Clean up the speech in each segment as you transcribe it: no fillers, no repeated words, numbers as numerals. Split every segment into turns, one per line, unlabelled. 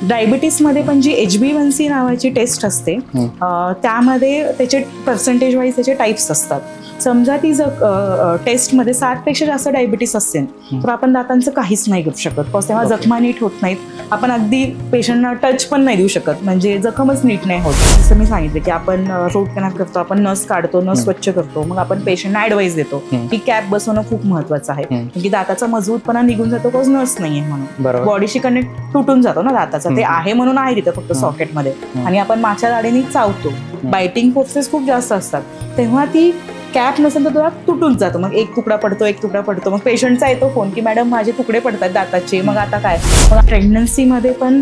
डायबिटीसमध्ये पण जी HbA1c नावाची taste असते त्यामध्ये त्याचे पर्सेंटेज वाईज त्याचे टाईप्स असतात. समजा ती टेस्टमध्ये 7 पेक्षा जास्त डायबिटीस असेल तर आपण दातांचं काहीच नाही करू शकत, बिकॉज तेव्हा जखमा नीट होत नाहीत. आपण अगदी पेशंटना टच पण नाही देऊ शकत, म्हणजे जखमच नीट नाही होत. जसं मी सांगितलं की आपण रूट कॅनल करतो, आपण नस काढतो, नस स्वच्छ करतो, मग आपण पेशंटना ऍडवाइस देतो की कॅप बसवणं खूप महत्वाचं आहे, की दाताचा मजबूतपणा निघून जातो बिकॉज नस नाहीये म्हणून. बॉडीशी कनेक्ट तुटून जातो ना दाताचा, ते आहे म्हणून आहे तिथं फक्त सॉकेटमध्ये, आणि आपण मागच्या दाढेने चावतो, बायटिंग फोर्सेस खूप जास्त असतात, तेव्हा ती कॅप नसेल तर तुला तुटून जातो. मग एक तुकडा पडतो, मग पेशंटचा येतो फोन की मॅडम माझे तुकडे पडतात दाताचे, मग आता काय. मग प्रेग्नन्सीमध्ये पण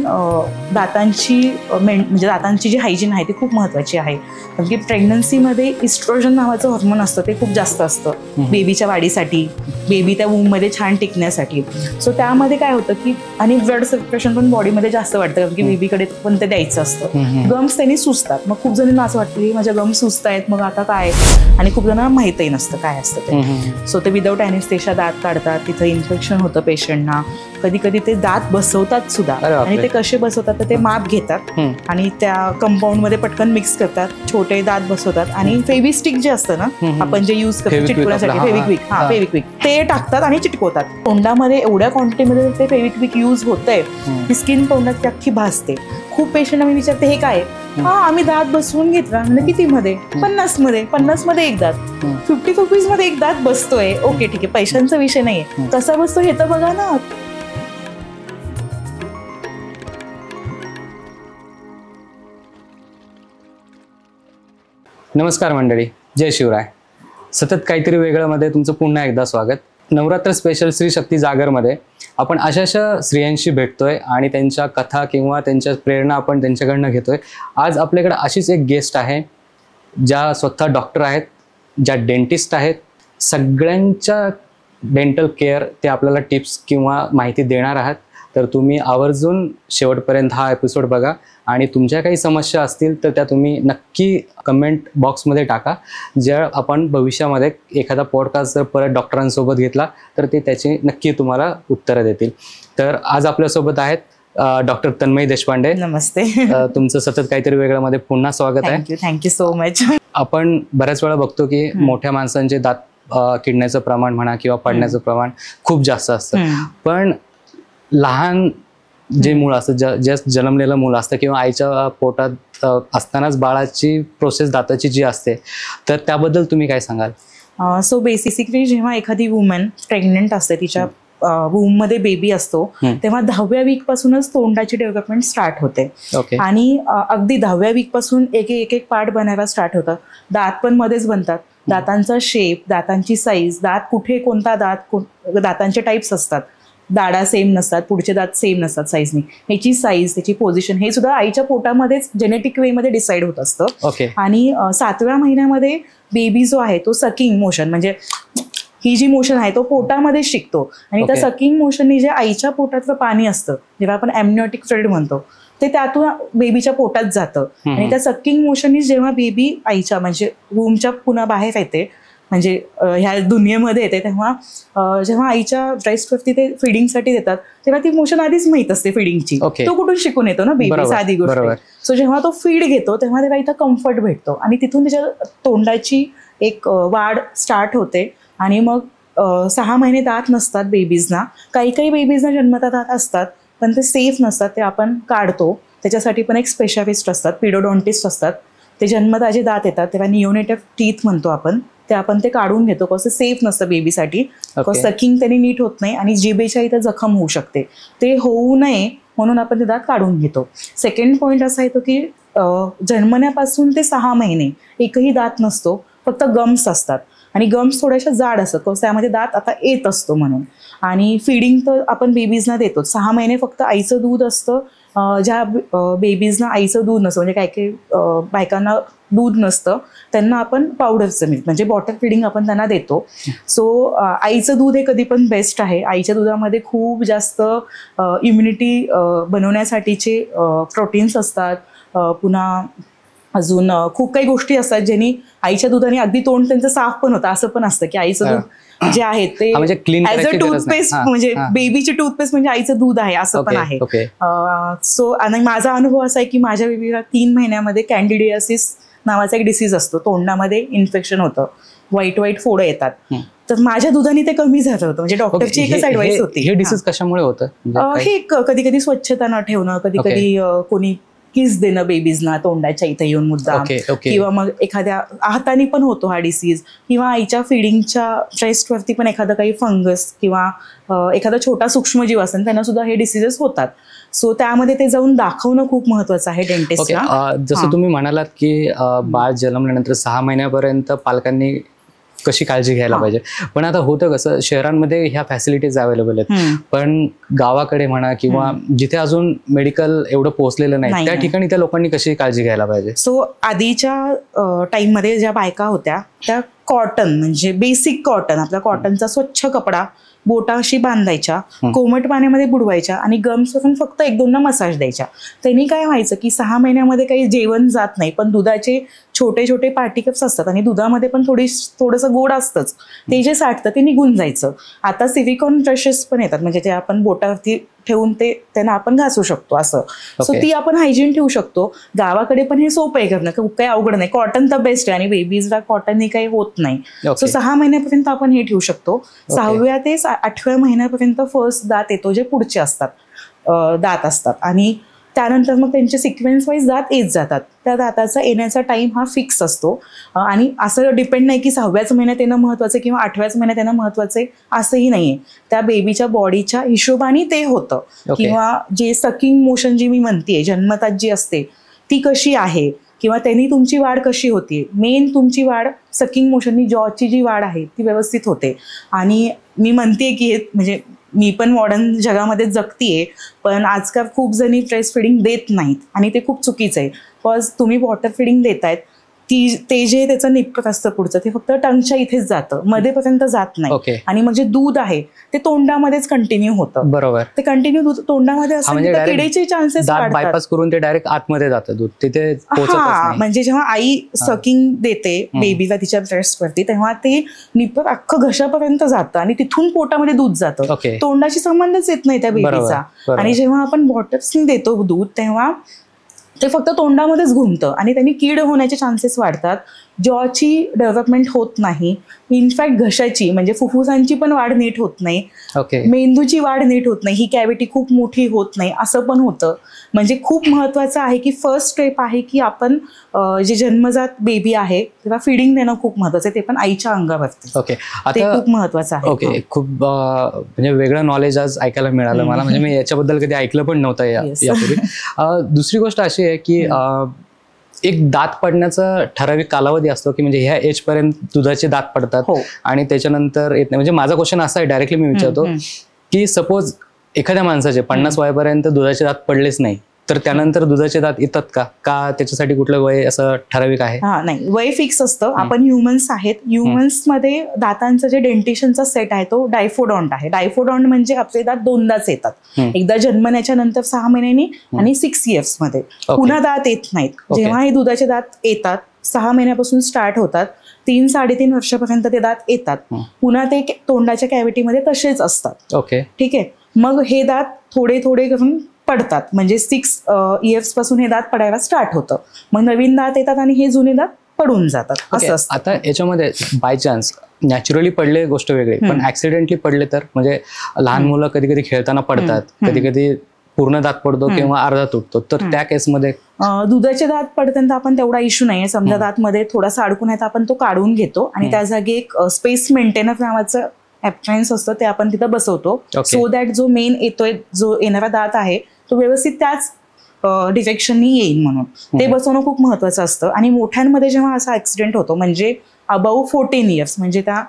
म्हणजे दातांची जी हायजीन आहे ती खूप महत्वाची आहे, कारण की प्रेग्नन्सीमध्ये इस्ट्रोजन नावाचं हॉर्मोन असतं, ते खूप जास्त असतं बेबीच्या वाढीसाठी, बेबी त्या वूममध्ये छान टिकण्यासाठी. सो त्यामध्ये काय होतं की, आणि ब्लड सर्क्युलेशन पण बॉडीमध्ये जास्त वाटतं, कारण की बेबीकडे पण ते द्यायचं असतं. गम्स त्यांनी सुचतात, मग खूप जणांना असं वाटतं की माझ्या गम्स सुचत आहेत, मग आता काय, आणि खूप जणांना माहितही नसतं काय असतं ते. सो ते विदाऊट ॲनेस्थेशिया दात काढतात, तिथं इन्फेक्शन होतं पेशंटना. कधी कधी ते दात बसवतात सुद्धा, आणि ते कसे बसवतात तर ते माप घेतात आणि त्या कंपाऊंडमध्ये पटकन मिक्स करतात, छोटे दात बसवतात, आणि फेविस्टिक जे असतं ना आपण जे यूज करतो चिटकवण्यासाठी, फेविक्विक ते टाकतात आणि चिटकवतात तोंडामध्ये. एवढ्या क्वांटिटीमध्ये ते फेविक्विक यूज होतंय की स्किन तोंडात अख्खी भासते. खूप पेशंट आम्ही विचारते हे काय, आम्ही दात बसवून घेतला, म्हणजे किती मध्ये, 50 मध्ये एक दात, 50 रुपीज मध्ये एक दात बसतोय, ओके ठीक आहे, पैशांचा विषय नाहीये, कसा बसतो हे तर बघा ना.
नमस्कार मंडळी, जय शिवराय. सतत काहीतरी वेगळं मध्ये तुमचं पुन्हा एकदा स्वागत. नवरात्र स्पेशल श्री शक्ती जागरमध्ये आपण अशा स्त्रियांशी भेटतोय आणि त्यांच्या कथा किंवा त्यांच्या प्रेरणा आपण त्यांच्याकडनं घेतोय. आज आपल्याकडे अशीच एक गेस्ट आहे, ज्या स्वतः डॉक्टर आहेत, ज्या डेंटिस्ट आहेत, सगळ्यांच्या डेंटल केअर ते आपल्याला टिप्स किंवा माहिती देणार आहात. तर तुम्ही आवर्जून शेवटपर्यंत हा एपिसोड बघा, आणि तुमच्या काही समस्या असतील तर त्या तुम्ही नक्की कमेंट बॉक्समध्ये टाका, ज्या आपण भविष्यामध्ये एखादा पॉडकास्ट जर परत डॉक्टरांसोबत घेतला तर ते त्याची नक्की तुम्हाला उत्तरं देतील. तर आज आपल्यासोबत आहेत डॉक्टर तन्मयी देशपांडे.
नमस्ते.
तुमचं सतत काहीतरी वेगळं मध्ये पुन्हा स्वागत आहे.
Thank you so much.
आपण बऱ्याच वेळा बघतो की मोठ्या माणसांचे दात किडण्याचं प्रमाण म्हणा किंवा पडण्याचं प्रमाण खूप जास्त असतं, पण लहान जे मूळ असतं, जस्ट जन्मलेलं मूल असतं किंवा आईच्या पोटात असतानाच बाळाची प्रोसेस दाताची जी असते, तर त्याबद्दल तुम्ही काय सांगाल?
सो बेसिकली जेव्हा एखादी वुमन प्रेग्नेंट असते, तिच्या वूम मध्ये बेबी असतो, तेव्हा 10व्या वीक पासूनच तोंडाची डेव्हलपमेंट स्टार्ट होते, आणि अगदी 10व्या वीक पासून एक पार्ट बनायला स्टार्ट होतं. दात पण मध्येच बनतात, दातांचा शेप, दातांची साईज, दात कुठे, कोणता दात, दातांचे टाईप्स असतात, दाढा सेम नसतात, पुढचे दात सेम नसतात साईजनी, ह्याची साईज, त्याची पोझिशन हे सुद्धा आईच्या पोटामध्येच जेनेटिक वे मध्ये डिसाईड होत असतं. आणि 7व्या महिन्यामध्ये बेबी जो आहे तो सकिंग मोशन, म्हणजे ही जी मोशन आहे तो पोटामध्ये शिकतो, आणि त्या सकिंग मोशननी जे आईच्या पोटातलं पाणी असतं, जेव्हा आपण एमनिओटिक फ्लुइड म्हणतो, ते त्यातून बेबीच्या पोटात जातं, आणि त्या सकिंग मोशननी जेव्हा बेबी आईच्या म्हणजे वूमच्या पुन्हा बाहेर येते, म्हणजे ह्या दुनियेमध्ये येते, तेव्हा जेव्हा आईच्या ब्रेस्टवरती ते फिडिंगसाठी देतात तेव्हा ती मोशन आधीच माहित असते फिडिंगची, तो कुठून शिकून येतो ना बेबी, साधी गोष्ट. सो जेव्हा तो फीड घेतो तेव्हा तेव्हा इथं कम्फर्ट भेटतो, आणि तिथून त्याच्या तोंडाची एक वाढ स्टार्ट होते. आणि मग 6 महिने दात नसतात बेबीजना, काही बेबीजना जन्मता दात असतात पण ते सेफ नसतात, ते आपण काढतो. त्याच्यासाठी पण एक स्पेशालिस्ट असतात, पिडोडॉन्टिस्ट असतात, ते जन्मता जे दात येतात तेव्हा निओनेटिव्ह टीथ म्हणतो आपण, ते आपण ते काढून घेतो, कसं सेफ नसतं बेबीसाठी, सकिंग त्यांनी नीट होत नाही आणि जिभेच्या इथं जखम होऊ शकते, ते होऊ नये म्हणून आपण ते दात काढून घेतो. सेकंड पॉईंट असा येतो की जन्मण्यापासून ते 6 महिने एकही दात नसतो, फक्त गम्स असतात, आणि गम्स थोड्याशा जाड असतात, कसं त्यामध्ये दात आता येत असतो म्हणून. आणि फिडिंग तर आपण बेबीजना देतो, 6 महिने फक्त आईचं दूध असतं, ज्या बेबीजना आईचं दूध नसतं, म्हणजे काही बायकांना दूध नसतं त्यांना आपण पावडरचं मिल्क म्हणजे बॉटल फिडिंग आपण त्यांना देतो. सो आईचं दूध हे कधी पण बेस्ट आहे. आईच्या दुधामध्ये खूप जास्त इम्युनिटी बनवण्यासाठीचे प्रोटीन्स असतात, पुन्हा अजून खूप काही गोष्टी असतात ज्यांनी आईच्या दुधाने अगदी तोंड त्यांचं साफ पण होतं. असं पण असतं की आईचं दूध जे आहे ते ऍज अ टूथपेस्ट, म्हणजे बेबीची टूथपेस्ट म्हणजे आईचं दूध आहे असं पण आहे. सो आणि माझा अनुभव असा आहे की माझ्या बेबीला 3 महिन्यामध्ये कॅन्डिडियासिस नावाचा एक डिसीज असतो, तोंडामध्ये इन्फेक्शन होतं, वाईट फोडं येतात. तर माझ्या दुधाने ते कमी झालं होतं. म्हणजे डॉक्टरची एकच ऍडवाइस होती.
हे डिसीज कशामुळे होतं?
हे कधी कधी स्वच्छता न ठेवणं, कधी कधी कोणी किस देणं बेबीजना तोंडाच्या इथे येऊन मुद्दाम, किंवा मग एखाद्या हाताने पण होतो हा डिसीज, किंवा आईच्या फिडिंगच्या ब्रेस्टवरती पण एखादं काही फंगस किंवा एखादा छोटा सूक्ष्मजीव असेल त्यांना सुद्धा हे डिसीजेस होतात. सो त्यामध्ये ते जाऊन दाखवणं खूप महत्वाचं आहे डेंटिस्टला.
जसं तुम्ही म्हणालात की बाळ जन्मल्यानंतर 6 महिन्यापर्यंत पालकांनी कशी काळजी घ्यायला पाहिजे, पण आता होतं कसं, शहरांमध्ये ह्या फॅसिलिटीज अवेलेबल आहेत, पण गावाकडे म्हणा किंवा जिथे अजून मेडिकल एवढं पोहोचलेलं नाही त्या ठिकाणी त्या लोकांनी कशी काळजी घ्यायला पाहिजे?
सो आधीच्या टाइममध्ये ज्या बायका होत्या त्या कॉटन, म्हणजे बेसिक कॉटन, आपला कॉटनचा स्वच्छ कपडा बोटाशी बांधायच्या, कोमट पाण्यामध्ये बुडवायच्या आणि गम्स वरून फक्त 1-2 मसाज द्यायच्या. त्यांनी काय व्हायचं की 6 महिन्यामध्ये काही जेवण जात नाही, पण दुधाचे छोटे छोटे पार्टिकल्स असतात आणि दुधामध्ये पण थोडंसं गोड असतंच, ते जे साठतं ते निघून जायचं. आता सिलिकॉन ब्रशेस पण येतात, म्हणजे ते आपण बोटावरती ठेवून ते त्यांना आपण घासू शकतो असं. सो ती आपण हायजीन ठेवू शकतो. गावाकडे पण हे सोपं आहे करणं, खूप काही अवघड नाही. कॉटन तर बेस्ट आहे आणि बेबीजला कॉटनने काही होत नाही. सो 6 महिन्यापर्यंत आपण हे ठेवू शकतो. 6व्या ते 8व्या महिन्यापर्यंत फर्स्ट दात येतो, जे पुढचे असतात दात असतात, आणि त्यानंतर मग त्यांचे सिक्वेन्स वाईज दात येत जातात. त्या दाताचा येण्याचा टाइम हा फिक्स असतो आणि असं डिपेंड नाही की 6व्याच महिन्यात येणं महत्वाचं किंवा 8व्याच महिन्यात येणं महत्वाचं असंही नाहीये. त्या बेबीच्या बॉडीच्या हिशोबाने ते होतं. किंवा जे सकिंग मोशन जी मी म्हणतेय, जन्मतात जी असते ती कशी आहे किंवा त्यांनी तुमची वाढ कशी होती, मेन तुमची वाढ सकिंग मोशननी जॉची जी वाढ आहे ती व्यवस्थित होते. आणि मी म्हणतेय की म्हणजे मी पण मॉडर्न जगामध्ये जगतीये, पण आजकाल खूप जणी ब्रेस्ट फिडिंग देत नाहीत आणि ते खूप चुकीचं आहे. बिकॉज तुम्ही वॉटर फिडिंग देतायत, ते जे त्याचं निपट असतं पुढचं ते फक्त टंगच्या इथेच जातं, मध्येपर्यंत जात नाही. आणि मग जे दूध आहे ते तोंडामध्येच कंटिन्यू होतं.
बरोबर,
ते कंटिन्यू दूध तोंडामध्ये असेल तर किडीचे चान्सेस वाढतात.
बायपास करून ते डायरेक्ट आतमध्ये जातं दूध, तिथे
म्हणजे जेव्हा आई सकिंग देते बेबीला तिच्या ब्रेस्टवरती, तेव्हा ते निपट अख्खं घशापर्यंत जातं आणि तिथून पोटामध्ये दूध जातं. तोंडाशी संबंधच येत नाही त्या बेबीचा. आणि जेव्हा आपण बॉटल्सनी देतो दूध तेव्हा ते फक्त तोंडामध्येच घुमतं आणि त्यांनी कीड होण्याचे चान्सेस वाढतात. जॉची डेव्हलपमेंट होत नाही, इनफॅक्ट घशाची म्हणजे फुफ्फुसांची पण वाढ नीट होत नाही, मेंदूची वाढ नीट होत नाही, ही कॅव्हिटी खूप मोठी होत नाही, असं पण होतं. म्हणजे खूप महत्वाचं आहे की फर्स्ट स्टेप आहे की आपण जे जन्मजात बेबी आहे तेव्हा फिडिंग देणं खूप महत्वाचं आहे, ते पण आईच्या अंगावरती. ते खूप महत्वाचं आहे.
खूप म्हणजे वेगळं नॉलेज आज ऐकायला मिळालं मला, म्हणजे मी याच्याबद्दल कधी ऐकलं पण नव्हतं यापूर्वी. दुसरी गोष्ट अशी आहे की एक दात पडण्याचा ठराविक कालावधी असतो की म्हणजे ह्या एज पर्यंत दुधाचे दात पडतात आणि त्याच्यानंतर येत नाही. म्हणजे माझा क्वेश्चन असा आहे, डायरेक्टली मी विचारतो की सपोज एखाद्या माणसाचे 50 वयापर्यंत दुधाचे दात पडलेच नाही, तर त्यानंतर दुधाचे दात येतात का? त्याच्यासाठी कुठलं वय असं ठराविक आहे?
नाही, वय फिक्स असतं. आपण ह्युमन्स आहेत, ह्युमन्स मध्ये दातांचा जे डेंटिशनचा सेट आहे तो डायफोडॉन्ट आहे. डायफोडॉन्ट म्हणजे आपले दात 2दाच येतात, एकदा जन्मण्याच्या नंतर 6 महिन्यांनी आणि 6 years मध्ये. पुन्हा दात येत नाहीत. जेव्हा हे दुधाचे दात येतात 6 महिन्यापासून स्टार्ट होतात, 3-3.5 वर्षापर्यंत ते दात येतात. पुन्हा ते तोंडाच्या कॅव्हिटीमध्ये तसेच असतात. ठीक आहे. मग हे दात थोडे थोडे करून पडतात, म्हणजे 6 years पासून हे दात पडायला स्टार्ट होतं. मग नवीन दात येतात आणि हे जुने दात पडून जातात. असं असतं.
आता याच्यामध्ये बाय चान्स नॅचरली पडले गोष्ट वेगळी, पण ऍक्सिडेंटली पडले तर, म्हणजे लहान मुलं कधी कधी खेळताना पडतात, कधी कधी पूर्ण दात पडतो किंवा अर्धा तुटतो, तर त्या केसमध्ये
दुधाचे दात पडताना आपण तेवढा इश्यू नाहीये. समजा दातमध्ये थोडासा अडकून आहे तर आपण तो काढून घेतो आणि त्या जागी एक स्पेस मेंटेनर नावाचं ॲप्लायन्स असतं, ते आपण तिथं बसवतो, सो दॅट जो मेन येतोय, जो येणारा दात आहे तो व्यवस्थित त्याच डिरेक्शननी येईल म्हणून ते बसवणं खूप महत्वाचं असतं. आणि मोठ्यांमध्ये जेव्हा असा ऍक्सिडेंट होतो, म्हणजे अबाव 14 years, म्हणजे त्या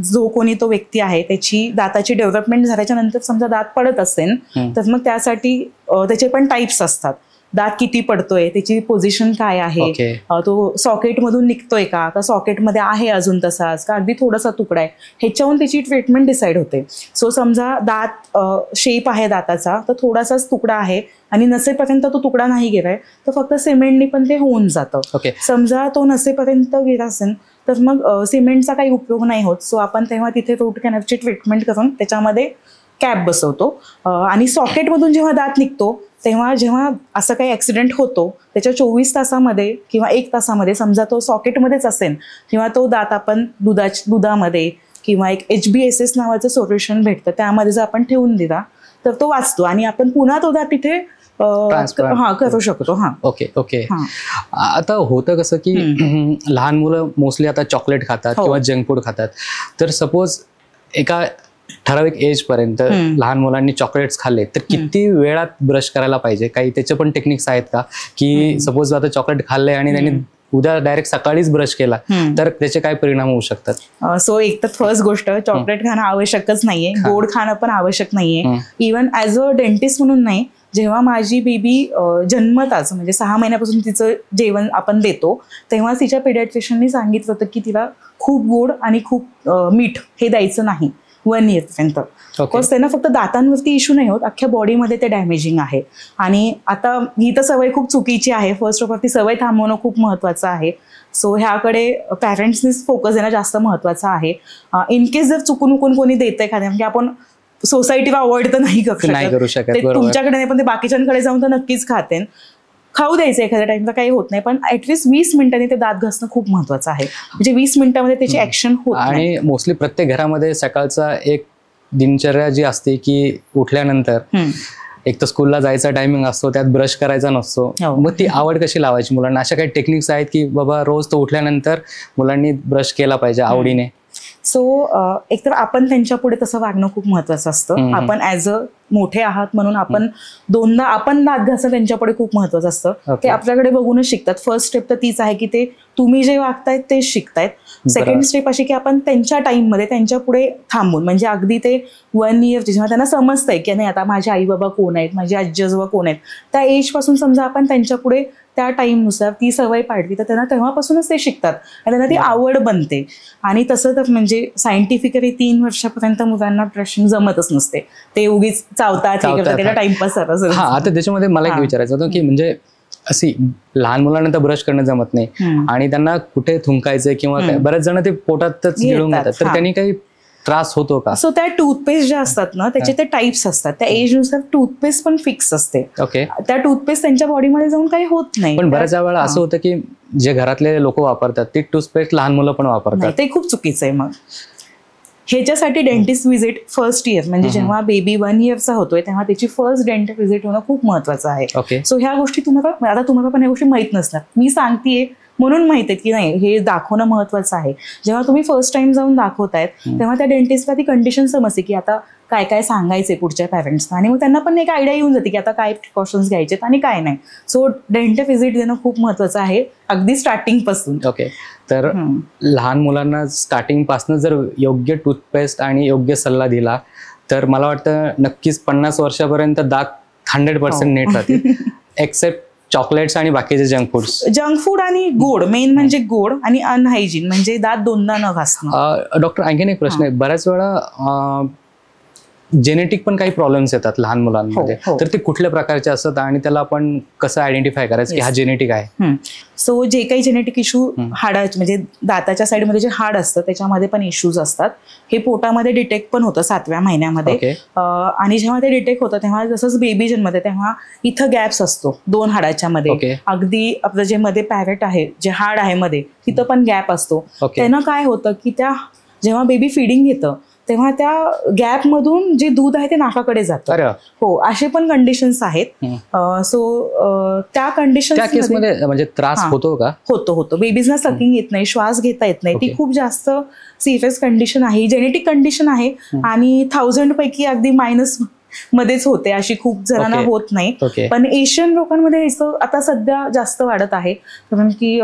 जो कोणी तो व्यक्ती आहे त्याची दाताची डेव्हलपमेंट झाल्याच्या नंतर समजा दात पडत असेल तर मग त्यासाठी त्याचे पण टाईप्स असतात. दात किती पडतोय, त्याची पोझिशन काय आहे, तो सॉकेटमधून निघतोय का सॉकेटमध्ये आहे अजून तसाच का अगदी थोडासा तुकडा आहे, ह्याच्याहून त्याची ट्रीटमेंट डिसाईड होते. सो समजा दात शेप आहे दाताचा तर थोडासाच तुकडा आहे आणि नसेपर्यंत तो तुकडा नाही गेलाय तर फक्त सिमेंटनी पण ते होऊन जातं. समजा तो नसेपर्यंत गेला असेल तर मग सिमेंटचा काही उपयोग नाही होत. सो आपण तेव्हा तिथे रूट कॅनलची ट्रीटमेंट करून त्याच्यामध्ये कॅप बसवतो. आणि सॉकेटमधून जेव्हा दात निघतो तेव्हा जेव्हा असं काही ॲक्सिडेंट होतो त्याच्या 24 तासामध्ये किंवा 1 तासामध्ये समजा तो सॉकेटमध्येच असेल किंवा तो दात आपण दुधामध्ये किंवा एक HBSS नावाचं सोल्युशन भेटतं त्यामध्ये जर आपण ठेवून दिला तर तो वाचतो आणि आपण पुन्हा तो दात तिथे करू शकतो.
ओके. आता होतं कसं की लहान मुलं मोस्टली आता चॉकलेट खातात किंवा जंक फूड खातात. तर सपोज एका ठराविक एज पर्यंत लहान मुलांनी चॉकलेट्स खाल्ले तर किती वेळात ब्रश करायला पाहिजे? काही त्याचे पण टेक्निक्स आहेत का की सपोज आता चॉकलेट खाल्ले आणि त्यांनी उद्या डायरेक्ट सकाळीच ब्रश केला तर त्याचे काय परिणाम होऊ शकतात?
सो एक तर फर्स्ट गोष्ट चॉकलेट खाणं आवश्यकच नाहीये, गोड खाणं पण आवश्यक नाहीये. इव्हन ॲज अ डेंटिस्ट म्हणून नाही, जेव्हा माझी बेबी जन्मताच म्हणजे 6 महिन्यापासून तिचं जेवण आपण देतो तेव्हा तिच्या पिडियाट्रिशियननी सांगितलं होतं की तिला खूप गोड आणि खूप मीठ हे द्यायचं नाही 1 इयरपर्यंत. बिकॉज त्यांना फक्त दातांवरती इश्यू नाही होत, अख्ख्या बॉडीमध्ये ते डॅमेजिंग आहे. आणि आता ही तर सवय खूप चुकीची आहे. फर्स्ट ऑफ ऑल ती सवय थांबवणं खूप महत्त्वाचं आहे. सो ह्याकडे पॅरेंट्सनीच फोकस देणं जास्त महत्त्वाचं आहे. इन केस जर चुकून कोणी देतंय खाणे म्हणजे आपण सोसायटीला अवॉइड तर नाही करू शकत, तुमच्याकडे नाही पण ते बाकीच्यांकडे जाऊन तर नक्कीच खाऊ द्यायचं एखाद्या टाइमला काही होत नाही, पण ऍटलीस्ट 20 मिनिटांनी ते दात घासणं खूप महत्वाचं आहे. म्हणजे 20 मिनिटांमध्ये त्याची ऍक्शन होत.
आणि मोस्टली प्रत्येक घरामध्ये सकाळचा एक दिनचर्या जी असते की उठल्यानंतर एक तर स्कूलला जायचा टायमिंग असतो, त्यात ब्रश करायचा नसतो. मग ती आवड कशी लावायची मुलांना? अशा काही टेक्निक्स आहेत की बाबा रोज तो उठल्यानंतर मुलांनी ब्रश केला पाहिजे आवडीने?
सो एकतर आपण त्यांच्या पुढे तसं वागणं खूप महत्वाचं असतं. आपण ॲज अ मोठे आहात म्हणून आपण दोनदा आपण दात घासणं त्यांच्या पुढे खूप महत्वाचं असतं. ते आपल्याकडे बघूनच शिकतात. फर्स्ट स्टेप तर तीच आहे की ते तुम्ही जे वागतायत तेच शिकतायत. सेकंड स्टेप अशी की आपण त्यांच्या टाइममध्ये त्यांच्या पुढे थांबून म्हणजे अगदी ते 1 इयर जेव्हा त्यांना समजतंय की नाही आता माझे आई बाबा कोण आहेत, माझे आजी आजोबा कोण आहेत, त्या एज पासून समजा आपण त्यांच्या पुढे त्या टाईमनुसार ती सवय पाडली तर त्यांना तेव्हापासूनच ते शिकतात आणि त्यांना ती आवड बनते. आणि तसं तर म्हणजे सायंटिफिकली 3 वर्षापर्यंत मुलांना ब्रशिंग जमतच नसते, ते उगीच चावतात त्याला टाइमपास.
आता त्याच्यामध्ये मला एक विचारायचं होतं की म्हणजे अशी लहान मुलांना तर ब्रश करणं जमत नाही आणि त्यांना कुठे थुंकायचं किंवा बरेच जण ते पोटातच गिळून घेतात, तर त्यांनी काही त्रास होतो का?
सो त्या टूथपेस्ट ज्या असतात ना त्याचे ते टाइप्स असतात, त्या एजनुसार टूथपेस्ट पण फिक्स असते. त्या टूथपेस्ट त्यांच्या बॉडीमध्ये जाऊन काही होत नाही.
पण बऱ्याच वेळा असं होतं की जे घरातले लोक वापरतात ती टूथपेस्ट लहान मुलं पण वापरतात,
ते खूप चुकीचं आहे. मग ह्याच्यासाठी डेंटिस्ट व्हिजिट फर्स्ट इयर म्हणजे जेव्हा बेबी 1 इयरचा होतोय तेव्हा त्याची फर्स्ट डेंटल व्हिजिट होणं खूप महत्वाचं आहे. सो ह्या गोष्टी तुम्हाला पण ह्या गोष्टी माहित नसतात, मी सांगतेय म्हणून माहित आहे की नाही हे दाखवणं महत्वाचं आहे. जेव्हा तुम्ही फर्स्ट टाइम जाऊन दाखवतायत तेव्हा त्या डेंटिस्टला ती कंडिशन समजते की आता काय काय सांगायचे पुढच्या पॅरेंट्सना आणि मग त्यांना पण एक आयडिया येऊन जाते की आता काय प्रिकॉशन्स घ्यायचे आणि काय नाही. सो डेंटल व्हिजिट देणं खूप महत्वाचं आहे अगदी स्टार्टिंग पासून.
तर लहान मुलांना स्टार्टिंग पासून जर योग्य टूथपेस्ट आणि योग्य सल्ला दिला तर मला वाटतं नक्कीच 50 वर्षापर्यंत दात 100% नीट राहतील, एक्सेप्ट चॉकलेट्स आणि बाकीचे जंक फूड आणि
गोड. मेन म्हणजे गोड आणि अनहायजीन म्हणजे दात दोनदा न घासणं.
डॉक्टर आणखीन एक प्रश्न आहे, बऱ्याच वेळा जेनेटिक पण काही प्रॉब्लेम्स येतात लहान मुलांमध्ये, तर ते कुठल्या प्रकारचे असतात आणि त्याला आपण कसं आयडेंटिफाय करायचं की हा जेनेटिक आहे?
सो जे काही जेनेटिक इश्यू हाडाचे म्हणजे दाताच्या साईडमध्ये जे हाड असतं त्याच्यामध्ये पण इश्यूज असतात. हे पोटामध्ये डिटेक्ट पण होतं 7व्या महिन्यामध्ये. आणि जेव्हा ते डिटेक्ट होतं तेव्हा जसंच बेबी जन्मते तेव्हा इथं गॅप्स असतो 2 हाडाच्या मध्ये. अगदी आपलं जे मध्ये पॅरेट आहे जे हाड आहे मध्ये तिथं पण गॅप असतो. त्यानं काय होतं की त्या जेव्हा बेबी फिडिंग घेतं तेव्हा त्या गॅप मधून जे दूध आहे ते नाकाकडे जातं. हो, असे पण कंडिशन्स आहेत. सो त्या कंडिशन
म्हणजे त्रास होतो का?
होतो. बेबीजना सकिंग येत नाही, श्वास घेता येत नाही. ती खूप जास्त सिरियस कंडिशन आहे, जेनेटिक कंडिशन आहे आणि 1000 पैकी अगदी मायनस मध्येच होते, अशी खूप जणांना होत नाही. पण एशियन लोकांमध्ये आता सध्या जास्त वाढत आहे कारण की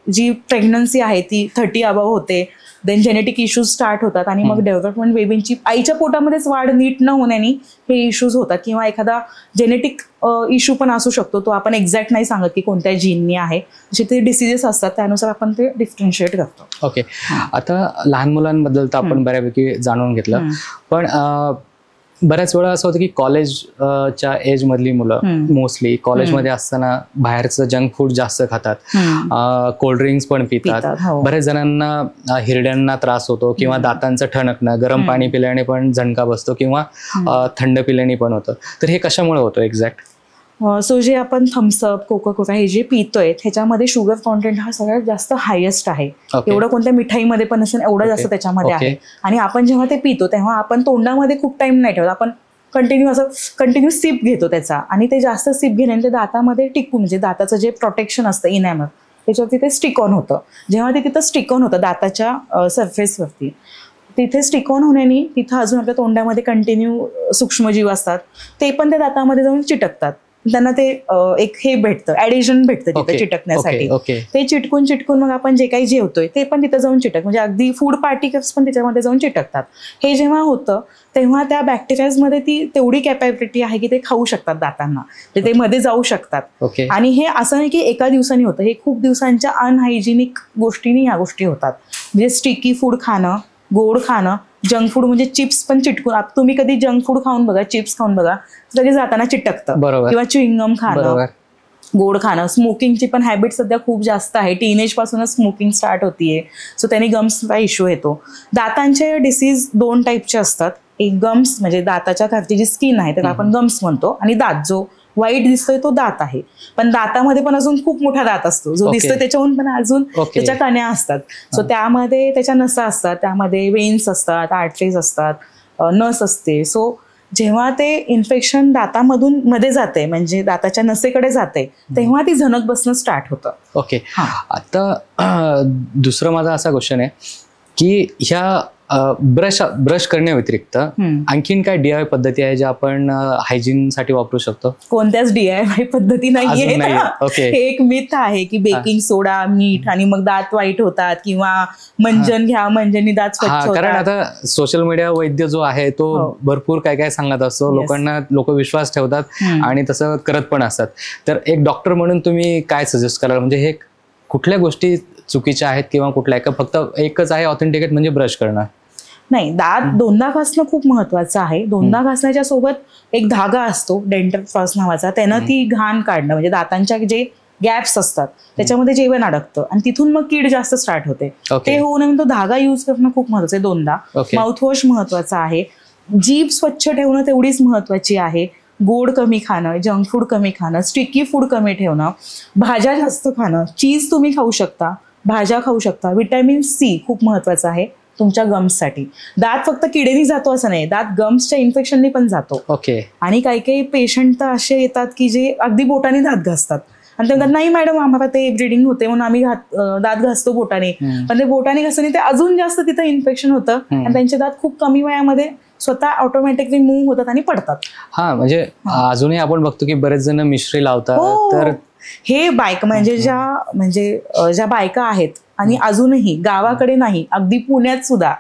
जी प्रेग्नन्सी आहे ती 30 अबव होते देन जेनेटिक इश्यूज स्टार्ट होतात आणि मग डेव्हलपमेंट बेबींची आईच्या पोटामध्येच वाढ नीट न होण्याने हे इश्यूज होतात, किंवा एखादा जेनेटिक इश्यू पण असू शकतो, तो आपण एक्झॅक्ट नाही सांगत की कोणत्या जीननी आहे, असे ते डिसिजेस असतात, त्यानुसार आपण ते डिफरन्शिएट करतो.
ओके, आता लहान मुलांबद्दल तर आपण बऱ्यापैकी जाणून घेतलं, पण बऱ्याच वेळा असं होतं की कॉलेजच्या एज मधली मुलं मोस्टली कॉलेजमध्ये असताना बाहेरचं जंक फूड जास्त खातात, कोल्ड्रिंक्स पण पितात. बऱ्याच जणांना हिरड्यांना त्रास होतो किंवा दातांचं ठणकणं, गरम पाणी पिल्याने पण झणका बसतो किंवा थंड पिल्याने पण होतं. तर हे कशामुळे होतं एक्झॅक्ट?
सो जे आपण थम्सअप, कोका-कोला हे जे पितोय ह्याच्यामध्ये शुगर कॉन्टेंट हा सगळ्यात जास्त हायेस्ट आहे. एवढं कोणत्या मिठाईमध्ये पण नसेल एवढं जास्त त्याच्यामध्ये आहे. आणि आपण जेव्हा ते पितो तेव्हा आपण तोंडामध्ये खूप टाइम नाही ठेवत, आपण कंटिन्यू सिप घेतो त्याचा, आणि ते जास्त सिप घेण्याने ते दातामध्ये टिकून, म्हणजे दाताचं जे प्रोटेक्शन असतं इनॅमर त्याच्यावरती ते स्टिक ऑन होतं. जेव्हा ते तिथं स्टिक ऑन होतं दाताच्या सरफेसवरती, तिथे स्टिक ऑन होण्याने तिथं अजून आपल्या तोंडामध्ये कंटिन्यू सूक्ष्मजीव असतात, ते पण त्या दातामध्ये जाऊन चिटकतात. त्यांना ते एक हे भेटतं, ऍडिशन भेटतं तिथे चिटकण्यासाठी. ते चिटकून मग आपण जे काही जेवतोय ते पण तिथं जाऊन म्हणजे अगदी फूड पार्टिकल्स पण त्याच्यामध्ये जाऊन चिटकतात. हे जेव्हा होतं तेव्हा त्या बॅक्टेरियाजमध्ये ती तेवढी कॅपॅबिलिटी आहे की ते खाऊ शकतात दातांना, ते मध्ये जाऊ शकतात. आणि हे असं नाही की एका दिवसाने होतं, हे खूप दिवसांच्या अनहायजेनिक गोष्टींनी ह्या गोष्टी होतात. म्हणजे स्टिकी फूड खाणं, गोड खाणं, जंक फूड म्हणजे चिप्स पण चिटकून, तुम्ही कधी जंक फूड खाऊन बघा, चिप्स खाऊन बघा, तरी जाताना चिटकतं. किंवा च्युइंगम खाणं, गोड खाणं, स्मोकिंगची पण हॅबिट सध्या खूप जास्त आहे, टीनेज पासूनच स्मोकिंग स्टार्ट होतीये, सो त्याने गम्सचा इश्यू येतो. दातांचे डिसीज 2 टाईपचे असतात, एक गम्स म्हणजे दाताच्या खालची जी स्किन आहे त्याला आपण गम्स म्हणतो, आणि दात जो व्हाईट दिसतोय तो दात आहे. पण दातामध्ये पण अजून खूप मोठा दात असतो जो दिसतोय त्याच्याहून पण अजून त्याच्या कण्या असतात. सो त्यामध्ये त्याच्या नसा असतात, त्यामध्ये वेन्स असतात, आर्टरीज असतात, नस असते. सो जेव्हा ते इन्फेक्शन दातामधून मध्ये जाते, म्हणजे दाताच्या नसेकडे जाते, तेव्हा ती झणक बसणं स्टार्ट होतं.
ओके, आता दुसरं माझा असा क्वेश्चन आहे की ह्या ब्रश करण्याव्यतिरिक्त आणखीन काय DIY पद्धती आहे ज्या आपण हायजीन साठी वापरू शकतो?
कोणत्याच DIY पद्धती नाहीये. हे एक मिथ आहे की बेकिंग सोडा, मीठ आणि मग दात वाईट होतात, किंवा मंजन घ्या, मंजननी दात स्वच्छ होतात.
कारण आता सोशल मीडिया वैद्य जो आहे तो भरपूर काय काय सांगत असतो, लोक विश्वास ठेवतात आणि तसं करत पण असतात. तर एक डॉक्टर म्हणून तुम्ही काय सजेस्ट कराल, म्हणजे हे कुठल्या गोष्टी चुकीच्या आहेत किंवा कुठल्या, का फक्त एकच आहे ऑथेंटिकेट म्हणजे ब्रश करणं?
नाही, दात दोनदा घासणं खूप महत्वाचं आहे. दोनदा घासण्याच्या सोबत एक धागा असतो डेंटल फ्लॉस नावाचा, त्यानं ती घाण काढणं, म्हणजे दातांच्या जे गॅप्स असतात त्याच्यामध्ये जेवण अडकतं आणि तिथून मग कीड जास्त स्टार्ट होते. ते होऊ नये तो धागा युज करणं खूप महत्वाचं आहे. दोनदा माउथवॉश महत्वाचा आहे. जीभ स्वच्छ ठेवणं तेवढीच महत्वाची आहे. गोड कमी खाणं, जंक फूड कमी खाणं, स्टिकी फूड कमी ठेवणं, भाज्या जास्त खाणं, चीज तुम्ही खाऊ शकता, भाज्या खाऊ शकता. व्हिटॅमिन C खूप महत्वाचं आहे तुमच्या गम्ससाठी. दात फक्त किडेनी जातो असं नाही, दात गम्सच्या इन्फेक्शननी पण जातो. आणि काही काही पेशंट तर असे येतात की जे अगदी बोटाने दात घासतात आणि ते म्हणतात नाही मॅडम आम्हाला ते ब्लिडिंग होते म्हणून आम्ही दात घासतो बोटाने, पण ते बोटाने घासल्याने ते अजून जास्त तिथं इन्फेक्शन होतं आणि त्यांचे दात खूप कमी वयामध्ये स्वतः ऑटोमॅटिकली मूव्ह होतात आणि पडतात.
हा, म्हणजे अजूनही आपण बघतो की बरेच जण मिश्री लावतात. तर
हे बायका म्हणजे ज्या बायका आहेत आणि अजूनही गावाकडे नाही, अगदी पुण्यात सुद्धा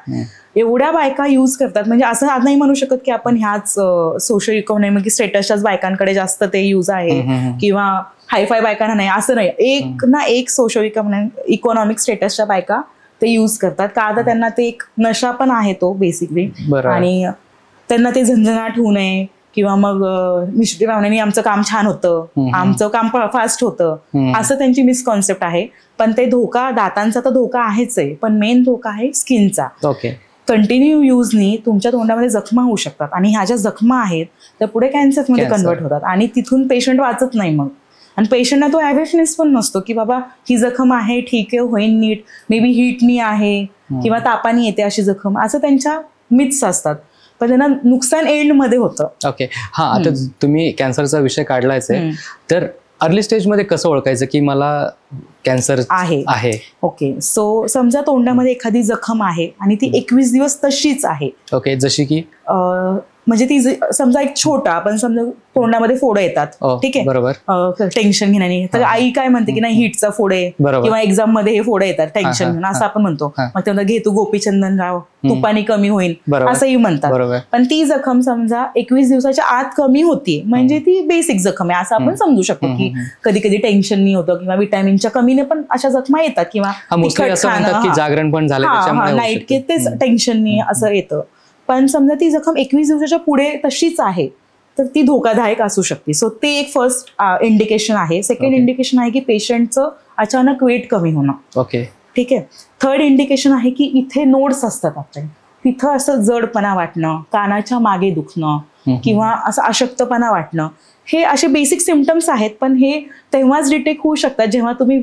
एवढ्या बायका यूज करतात. म्हणजे असं आज नाही म्हणू शकत की आपण ह्याच सोशल इकॉनॉमिक स्टेटसच्याच बायकांकडे जास्त ते यूज आहे किंवा हायफाय बायकांना नाही, असं नाही. एक ना एक सोशल इकॉनॉमिक स्टेटसच्या बायका ते यूज करतात का, आता त्यांना ते एक नशा पण आहे तो बेसिकली, आणि त्यांना ते झंझणाट होऊ नये किंवा मग मिश्री लावण्याने आमचं काम छान होतं, आमचं काम फास्ट होतं, असं त्यांची मिसकॉन्सेप्ट आहे. पण ते धोका, दातांचा तर धोका आहेच आहे, पण मेन धोका आहे स्किनचा. कंटिन्यू युजनी तुमच्या तोंडामध्ये जखमा होऊ शकतात आणि ह्या ज्या जखमा आहेत त्या पुढे कॅन्सरमध्ये कन्वर्ट होतात आणि तिथून पेशंट वाचत नाही मग. आणि पेशंटना तो अवेअरनेस पण नसतो की बाबा ही जखम आहे, ठीक आहे, होईन नीट, मे बी हीटनी आहे किंवा तापानी येते अशी जखम, असं त्यांच्या मिथ्स असतात, पण त्यांना नुकसान एंड मध्ये होतं.
हा, आता तुम्ही कॅन्सरचा विषय काढलायच आहे, तर अर्ली स्टेज मध्ये कसं ओळखायचं की मला कॅन्सर आहे?
सो समजा तोंडामध्ये एखादी जखम आहे आणि ती 21 दिवस तशीच आहे.
जशी की
म्हणजे ती समजा एक छोटा आपण समजा तोंडामध्ये फोडं येतात, ठीक आहे,
बरोबर,
टेन्शन घेण्याने, तर आई काय म्हणते की नाही हिटचा फोड आहे किंवा एक्झाम मध्ये हे फोडं येतात टेन्शन घेणं असं आपण म्हणतो, मग तेव्हा घे तू गोपीचंदन राव तुपाने कमी होईल असंही म्हणतात. पण ती जखम समजा 21 दिवसाच्या आत कमी होती म्हणजे ती बेसिक जखम आहे असं आपण समजू शकतो की कधी कधी टेन्शननी होतं किंवा विटॅमिनच्या कमीने पण अशा जखमा येतात किंवा
जागरण पण झालं
नाईट तेच टेन्शननी असं येतं. पण समजा ती जखम 21 दिवसाच्या पुढे तशीच आहे तर ती धोकादायक असू शकते. सो ते एक फर्स्ट इंडिकेशन आहे. सेकंड इंडिकेशन आहे की पेशंटचं अचानक वेट कमी होणं.
ओके,
ठीक आहे. थर्ड इंडिकेशन आहे की इथे नोड्स असतात आपले, तिथं असं जडपणा वाटणं, कानाच्या मागे दुखणं किंवा असं अशक्तपणा वाटणं, हे असे बेसिक सिम्पटम्स आहेत. पण हे तेव्हाच डिटेक्ट होऊ शकतात जेव्हा तुम्ही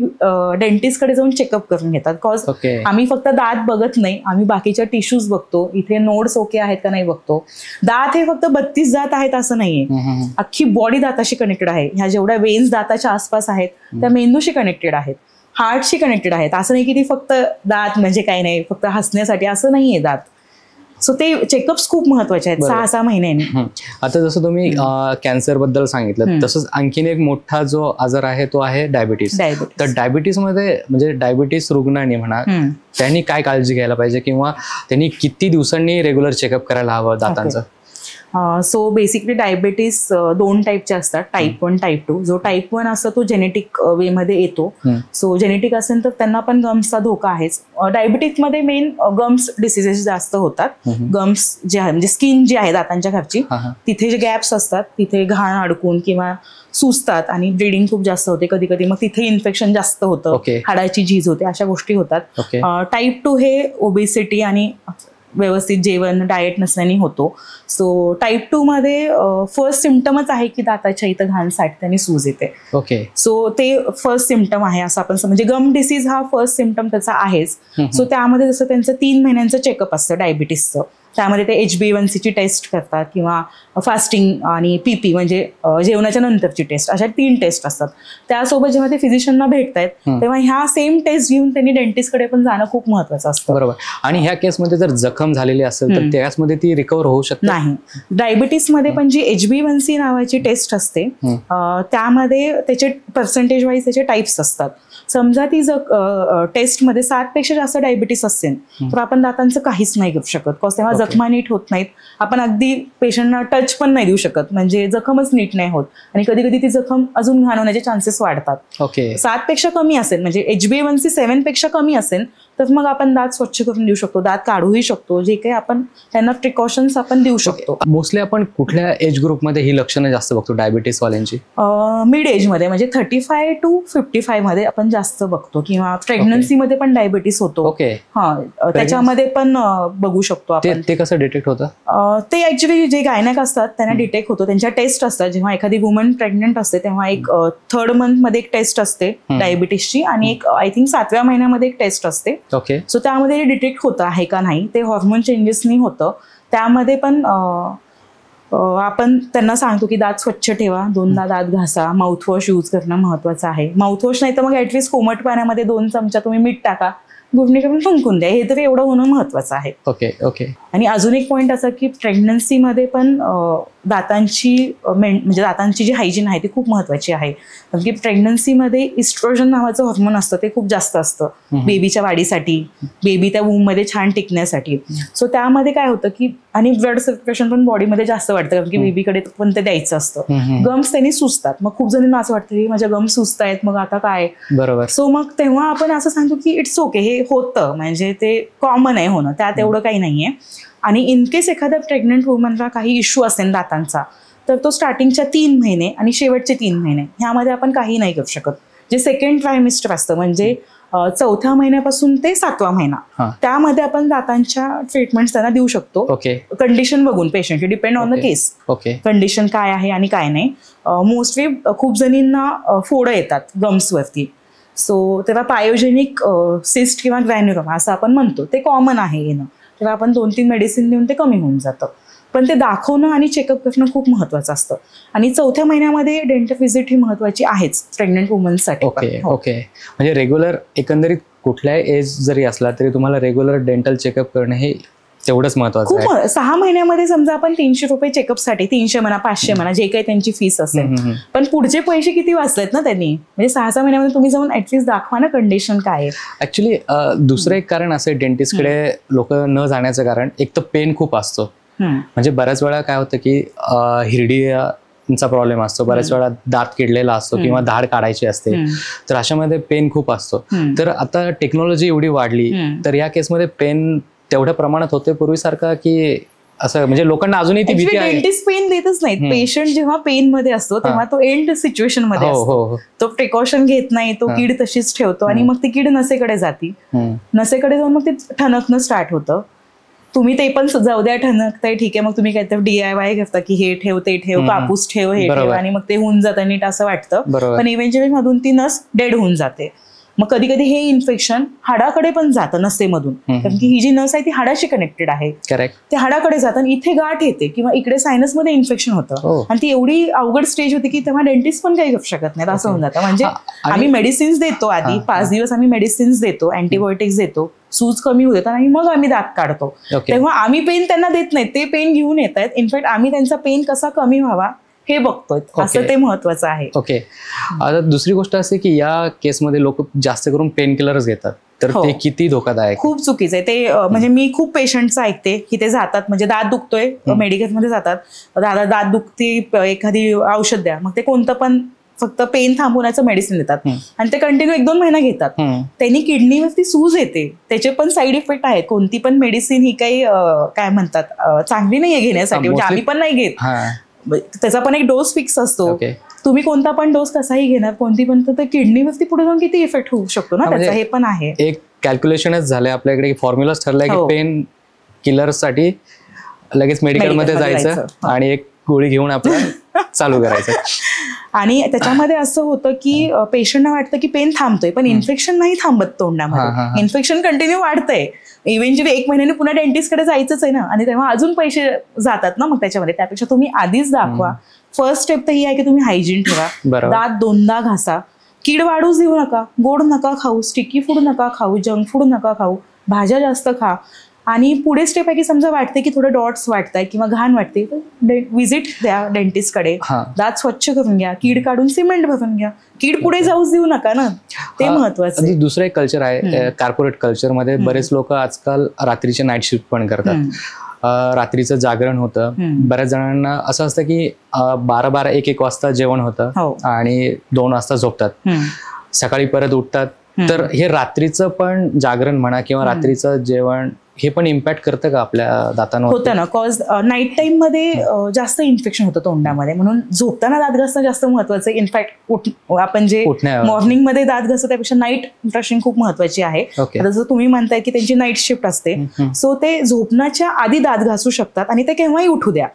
डेंटिस्टकडे जाऊन चेकअप करून घेतात. बिकॉज आम्ही फक्त दात बघत नाही, आम्ही बाकीच्या टिश्यूज बघतो, इथे नोड्स ओके आहेत का नाही बघतो. दात हे फक्त 32 दात आहेत असं नाहीये, अख्खी बॉडी दाताशी कनेक्टेड आहे. ह्या जेवढ्या वेन्स दाताच्या आसपास आहेत त्या मेंदूशी कनेक्टेड आहेत, हार्टशी कनेक्टेड आहेत. असं नाही की ती फक्त दात म्हणजे काही नाही फक्त हसण्यासाठी असं नाहीये दात. सो ते चेकअप्स खूप महत्वाचे आहेत 6-6 महिन्यांनी.
आता जसं तुम्ही कॅन्सर बद्दल सांगितलं तसंच आणखीन एक मोठा जो आजार आहे तो आहे डायबिटीस. तर डायबिटीस मध्ये म्हणजे डायबिटीस रुग्णांनी म्हणा त्यांनी काय काळजी घ्यायला पाहिजे किंवा त्यांनी किती दिवसांनी रेग्युलर चेकअप करायला हवं दातांचं?
सो बेसिकली डायबिटीस 2 टाईपचे असतात, टाईप 1 टाईप 2. जो टाईप 1 असतो तो जेनेटिक वे मध्ये येतो. सो जेनेटिक असेल तर त्यांना पण गम्सचा धोका आहेच. डायबिटीसमध्ये मेन गम्स डिसिजेस जास्त होतात. गम्स जे आहे म्हणजे स्किन जी आहे दातांच्या खालची तिथे जे गॅप्स असतात तिथे घाण अडकून किंवा सुजतात आणि ब्लिडिंग खूप जास्त होते कधी कधी, मग तिथे इन्फेक्शन जास्त होतं, हाडाची झीज होते, अशा गोष्टी होतात. टाईप 2 हे ओबेसिटी आणि व्यवस्थित जेवण डाएट नसल्याने होतो. सो टाईप 2 मध्ये फर्स्ट सिम्पटमच आहे की दाताच्या इथं घाण साठते आणि सूज येते.
ओके,
सो ते फर्स्ट सिम्पटम आहे असं आपण म्हणजे गम डिसीज हा फर्स्ट सिम्पटम त्याचा आहेच. सो त्यामध्ये जसं त्यांचं 3 महिन्यांचं चेकअप असतं डायबिटीसचं, त्यामध्ये ते HbA1c ची टेस्ट करतात किंवा फास्टिंग आणि PP म्हणजे जेवणाच्या नंतरची टेस्ट, अशा 3 टेस्ट असतात. त्यासोबत जेव्हा ते फिजिशियनना भेटतायत तेव्हा ह्या सेम टेस्ट घेऊन त्यांनी डेंटिस्टकडे पण जाणं खूप महत्वाचं असतं.
बरोबर. आणि ह्या केसमध्ये जर जखम झालेली असेल तर त्यामध्ये ती रिकव्हर होऊ शकते
नाही. डायबिटीसमध्ये पण जी HbA1c नावाची टेस्ट असते त्यामध्ये त्याचे पर्सेंटेज वाईज त्याचे टाईप्स असतात. समजा ती जर टेस्टमध्ये 7 पेक्षा जास्त डायबिटीस असेल तर आपण दातांचं काहीच नाही करू शकत, बिकॉज तेव्हा जखमा नीट होत नाहीत. आपण अगदी पेशंटना टच पण नाही देऊ शकत म्हणजे जखमच नीट नाही होत आणि कधी कधी ती जखम अजून घाण होण्याचे चान्सेस वाढतात. 7 पेक्षा कमी असेल म्हणजे HbA1c 7 पेक्षा कमी असेल तर मग आपण दात स्वच्छ करून देऊ शकतो, दात काढूही शकतो, जे काही आपण त्यांना प्रिकॉशन्स आपण देऊ शकतो.
मोस्टली आपण कुठल्या एज ग्रुपमध्ये ही लक्षणं जास्त बघतो डायबिटीस वाल्यांची?
मिड एज मध्ये म्हणजे 35 to 55 मध्ये आपण जास्त बघतो किंवा प्रेग्नन्सीमध्ये पण डायबिटीस होतो. त्याच्यामध्ये पण बघू शकतो आपण.
ते कसं डिटेक्ट होतं?
ते ऍक्च्युली जे गायनॅक असतात त्यांना डिटेक्ट होतं, त्यांच्या टेस्ट असतात. जेव्हा एखादी वुमन प्रेग्नंट असते तेव्हा एक 3rd month मध्ये एक टेस्ट असते डायबिटीसची आणि एक आय थिंक 7व्या महिन्यामध्ये एक टेस्ट असते. सो त्यामध्ये डिटेक्ट होतं आहे का नाही, ते हॉर्मोन चेंजेसनी होतं. त्यामध्ये पण आपण त्यांना सांगतो की दात स्वच्छ ठेवा, 2दा दात घासा, माउथवॉश यूज करणं महत्वाचं आहे. माउथवॉश नाही तर मग ऍटलीस्ट कोमट पाण्यामध्ये 2 चमचा तुम्ही मीठ टाका, गुडणी करून फुंकून द्या, हे तरी एवढं होणं महत्वाचं आहे.
ओके.
आणि अजून एक पॉईंट असा की प्रेग्नन्सीमध्ये पण दातांची म्हणजे दातांची जी हायजीन आहे ती खूप महत्वाची आहे. कारण की प्रेग्नन्सीमध्ये इस्ट्रोजन नावाचं हॉर्मोन असतं ते खूप जास्त असतं बेबीच्या वाढीसाठी, बेबी त्या वूममध्ये छान टिकण्यासाठी. सो त्यामध्ये काय होतं की आणि ब्लड सर्क्युलेशन पण बॉडीमध्ये जास्त वाढतं कारण की बेबीकडे पण ते द्यायचं असतं. गम्स त्यांनी सुचतात, मग खूप जणांना असं वाटतं की माझ्या गम्स सुचत आहेत मग आता काय.
बरोबर.
सो मग तेव्हा आपण असं सांगतो की इट्स ओके, हे होतं म्हणजे ते कॉमन आहे होणं, त्यात एवढं काही नाहीये. आणि इन केस एखाद्या प्रेग्नंट वुमनला काही इश्यू असेल दातांचा तर तो स्टार्टिंगच्या 3 महिने आणि शेवटचे 3 महिने ह्यामध्ये आपण काही नाही करू शकत. जे सेकंड ट्रायमिस्टर असतं म्हणजे 4थ्या महिन्यापासून ते 7वा महिना, त्यामध्ये आपण दातांच्या ट्रीटमेंट त्यांना देऊ शकतो. कंडिशन बघून patient depend on the case, condition काय आहे आणि काय नाही. मोस्टली खूप जणींना फोडं येतात गम्सवरती. सो तेव्हा पायोजेनिक सिस्ट किंवा ग्रॅन्युलोमा असं आपण म्हणतो, ते कॉमन आहे येणं. तेव्हा आपण 2-3 मेडिसिन देऊन ते कमी होऊन जातं. पण ते दाखवणं आणि चेकअप करणं खूप महत्वाचं असतं. आणि 4थ्या महिन्यामध्ये डेंटल व्हिजिट ही महत्वाची आहेच प्रेग्नंट वुमन्ससाठी.
ओके. म्हणजे रेग्युलर एकंदरीत कुठल्याही एज जरी असला तरी तुम्हाला रेग्युलर डेंटल चेकअप करणं हे तेवढंच महत्वाचं
खूप
आहे.
6 महिन्यामध्ये समजा आपण 300 रुपये चेकअपसाठी, 300 म्हणा 500 म्हणा, जे काही त्यांची फीस असेल, पण पुढचे पैसे किती वाचलेत ना त्यांनी. म्हणजे 6 महिन्यामध्ये तुम्ही जाऊन ऍटलीस्ट दाखवा ना कंडिशन काय आहे.
ऍक्च्युली दुसरं एक कारण असं डेंटिस्टकडे लोक न जाण्याचं कारण, एक तर पेन खूप असतो. म्हणजे बऱ्याच वेळा काय होतं की हिरडीचा प्रॉब्लेम असतो, बऱ्याच वेळा दात किडलेला असतो किंवा दाढ काढायची असते, तर अशामध्ये पेन खूप असतो. तर आता टेक्नॉलॉजी एवढी वाढली तर या केसमध्ये पेन तेवढ्या प्रमाणात होते पूर्वीसारखा की असं, म्हणजे लोकांना अजूनही ती भीती आहे.
डेंटिस्ट पेन देतच नाहीत. पेशंट जेव्हा पेन मध्ये असतो तेव्हा तो एंड सिच्युएशन मध्ये असतो, तो प्रिकॉशन घेत नाही, तो कीड तशीच ठेवतो आणि मग ती कीड नसेकडे जाती. नसेकडे जाऊन मग ते ठणकणं स्टार्ट होतं. तुम्ही ते पण जाऊ द्या ठणकताय ठीक आहे, मग तुम्ही काय तर DIY करता की हे ठेव ते ठेव, कापूस ठेव हे ठेव, आणि मग ते होऊन जातं नीट असं वाटतं, पण इव्हेंच्युअली मधून ती नस डेड होऊन जाते. मग कधी कधी हे इन्फेक्शन हाडाकडे पण जातं नसेमधून, कारण की ही जी नस आहे ती हाडाशी कनेक्टेड आहे.
करेक्ट.
ते हाडाकडे जातं आणि इथे गाठ येते किंवा इकडे सायनसमध्ये इन्फेक्शन होतं, आणि ती एवढी अवघड स्टेज होती की तेव्हा डेंटिस्ट पण काही करू शकत नाही, असं होऊन जातं. म्हणजे आम्ही मेडिसिन्स देतो, आधी 5 दिवस आम्ही मेडिसिन्स देतो, अँटीबायोटिक्स देतो, सूज कमी होत आणि मग आम्ही दात काढतो. तेव्हा आम्ही पेन त्यांना देत नाही, ते पेन घेऊन येत आहेत. इनफॅक्ट आम्ही त्यांचा पेन कसा कमी व्हावा हे बघतोय, असं ते महत्वाचं आहे.
ओके. आता दुसरी गोष्ट असे की या केसमध्ये लोक जास्त करून पेन किलर्स घेतात, तर ते किती धोकादायक?
खूप चुकीचं आहे ते. म्हणजे मी खूप पेशंटचं ऐकते की ते जातात, म्हणजे दात दुखतोय मेडिकलमध्ये जातात, दात दुखती एखादी औषध द्या, मग ते कोणतं पण फक्त पेन थांबवण्याचं मेडिसिन देतात आणि ते कंटिन्यू 1-2 महिना घेतात. त्यांनी किडनीवरती सूज येते, त्याचे पण साईड इफेक्ट आहेत. कोणती पण मेडिसिन ही काही काय म्हणतात चांगली नाहीये घेण्यासाठी, म्हणजे आम्ही पण नाही घेत. त्याचा पण एक डोस फिक्स असतो. तुम्ही कोणता पण डोस कसाही घेणार, कोणती पण, तर किडनीवरती पुढे जाऊन किती इफेक्ट होऊ शकतो ना त्याचा, हे पण आहे.
एक कॅल्क्युलेशनच झालंय आपल्याकडे, फॉर्म्युलाच ठरलाय की पेन किलर्स साठी लगेच मेडिकलमध्ये जायचं आणि एक गोळी घेऊन आपण चालू करायचं.
आणि त्याच्यामध्ये असं होतं की पेशंटना वाटतं की पेन थांबतोय, पण इन्फेक्शन नाही थांबत तोंडामध्ये, इन्फेक्शन कंटिन्यू वाढतंय. इव्हेंच्युअली 1 महिन्याने पुन्हा डेंटिस्टकडे जायचंच आहे ना, आणि तेव्हा अजून पैसे जातात ना मग त्याच्यामध्ये. त्यापेक्षा तुम्ही आधीच दाखवा. फर्स्ट स्टेप तर ही आहे की तुम्ही हायजीन ठेवा, दात 2दा घासा, कीड वाढूच देऊ नका, गोड नका खाऊ, स्टिकी फूड नका खाऊ, जंक फूड नका खाऊ, भाज्या जास्त खा. आणि पुढे स्टेप आहे की समजा वाटते की थोडं डॉट्स वाटताय किंवा घाण वाटते, व्हिजिट द्या डेंटिस्टकडे, दात स्वच्छ करून घ्या, कीड काढून सिमेंट भरून घ्या, कीड पुढे जाऊच देऊ नका ना, ते महत्वाचं.
दुसरं एक कल्चर आहे कॉर्पोरेट कल्चरमध्ये, बरेच लोक आजकाल रात्रीचे नाईट शिफ्ट पण करतात, रात्रीचं जागरण होतं. बऱ्याच जणांना असं असतं की 12-12, 1-1 वाजता जेवण होतं आणि 2 वाजता झोपतात, सकाळी परत उठतात. तर हे रात्रीचं पण जागरण म्हणा किंवा रात्रीचं जेवण हे पण इम्पॅक्ट करतं का आपल्या दातांवर?
होतं ना, कॉज नाईट टाइम मध्ये जास्त इन्फेक्शन होतं तोंडामध्ये, म्हणून झोपताना दात घासणं जास्त महत्वाचं आहे. इनफॅक्ट आपण जे मॉर्निंग मध्ये दात घासतो त्यापेक्षा नाईट ब्रशिंग खूप महत्वाची आहे. जसं तुम्ही म्हणताय की त्यांची नाईट शिफ्ट असते, सो ते झोपण्याच्या आधी दात घासू शकतात आणि ते केव्हाही उठू द्या,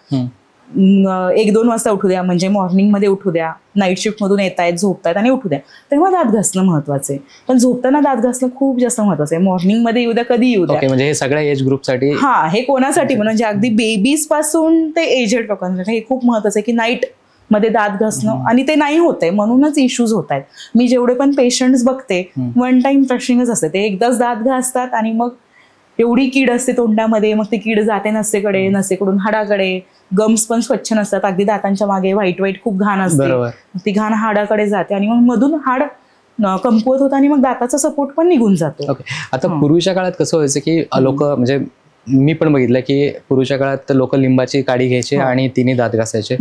1-2 वाजता उठू द्या, म्हणजे मॉर्निंग मध्ये उठू द्या, नाईट शिफ्ट मधून येतायत झोपतायत आणि उठू द्या, तेव्हा दात घासणं महत्वाचं आहे. पण झोपताना दात घासणं खूप जास्त महत्वाचं आहे. मॉर्निंग मध्ये येऊ द्या, कधी येऊ द्या.
म्हणजे हे सगळ्या एज ग्रुपसाठी,
हे कोणासाठी म्हणजे अगदी बेबीज पासून ते एजेड लोकांसाठी हे खूप महत्वाचं आहे की नाईट मध्ये दात घासणं, आणि ते नाही होतंय म्हणूनच इश्यूज होत आहेत. मी जेवढे पण पेशंट्स बघते 1 टाइम ब्रशिंगच असते, ते एकदाच दात घासतात आणि मग एवढी कीड असते तोंडामध्ये, मग ती कीड जाते नसेकडे, नसेकडून हाडाकडे, गम्स पण स्वच्छ नसतात, अगदी दातांच्या मागे व्हाईट खूप घाण असते, ती घाण हाडाकडे जाते आणि मग मधून हाड कमकुवत होतं आणि मग दाताचा सपोर्ट पण निघून जातो.
आता पूर्वीच्या काळात कसं व्हायचं की लोक, म्हणजे मी पण बघितलं की पूर्वीच्या काळात लोक लिंबाची काडी घ्यायचे आणि तिने दात घासायचे.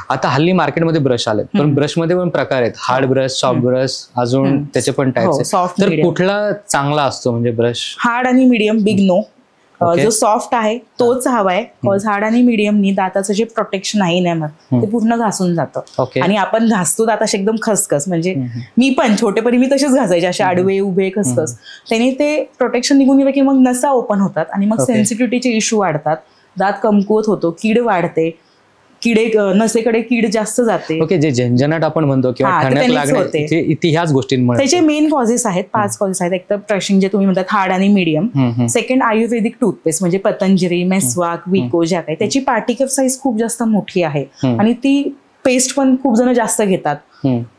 आता हल्ली मार्केटमध्ये ब्रश आले, पण ब्रशमध्ये पण प्रकार आहेत, हार्ड ब्रश, सॉफ्ट ब्रश, अजून त्याचे पण टाइप्स आहेत. तर कुठला चांगला असतो म्हणजे ब्रश?
हार्ड आणि मीडियम, बिग नो. जो सॉफ्ट आहे तोच हवाय, बिकॉज हार्ड आणि मीडियमनी दाताचं जे प्रोटेक्शन आहे ना ते पूर्ण घासून जातं. आणि आपण घासतो दात असे एकदम खसखस, म्हणजे मी पण छोटेपणी मी तसेच घासायचे, असे आडवे उभे खसखस, त्याने ते प्रोटेक्शन निघून गेलं की मग नसा ओपन होतात आणि मग सेन्सिटिव्हिटीचे इश्यू वाढतात, दात कमकुवत होतो, कीड वाढते, नसेकडे कीड जास्त जाते.
ओके, जे झंझणाट आपण म्हणतो किंवा ठणक लागणे, ह्याच गोष्टींमुळे
त्याचे मेन कॉजेस आहेत, 5 कॉजेस आहेत. एक तर ब्रशिंग जे तुम्ही म्हणतात हार्ड आणि मीडियम. सेकंड आयुर्वेदिक टूथपेस्ट म्हणजे पतंजली, मेस्वाक, विको, ज्या काही, त्याची पार्टिकल साईज खूप जास्त मोठी आहे आणि ती पेस्ट पण खूप जण जास्त घेतात,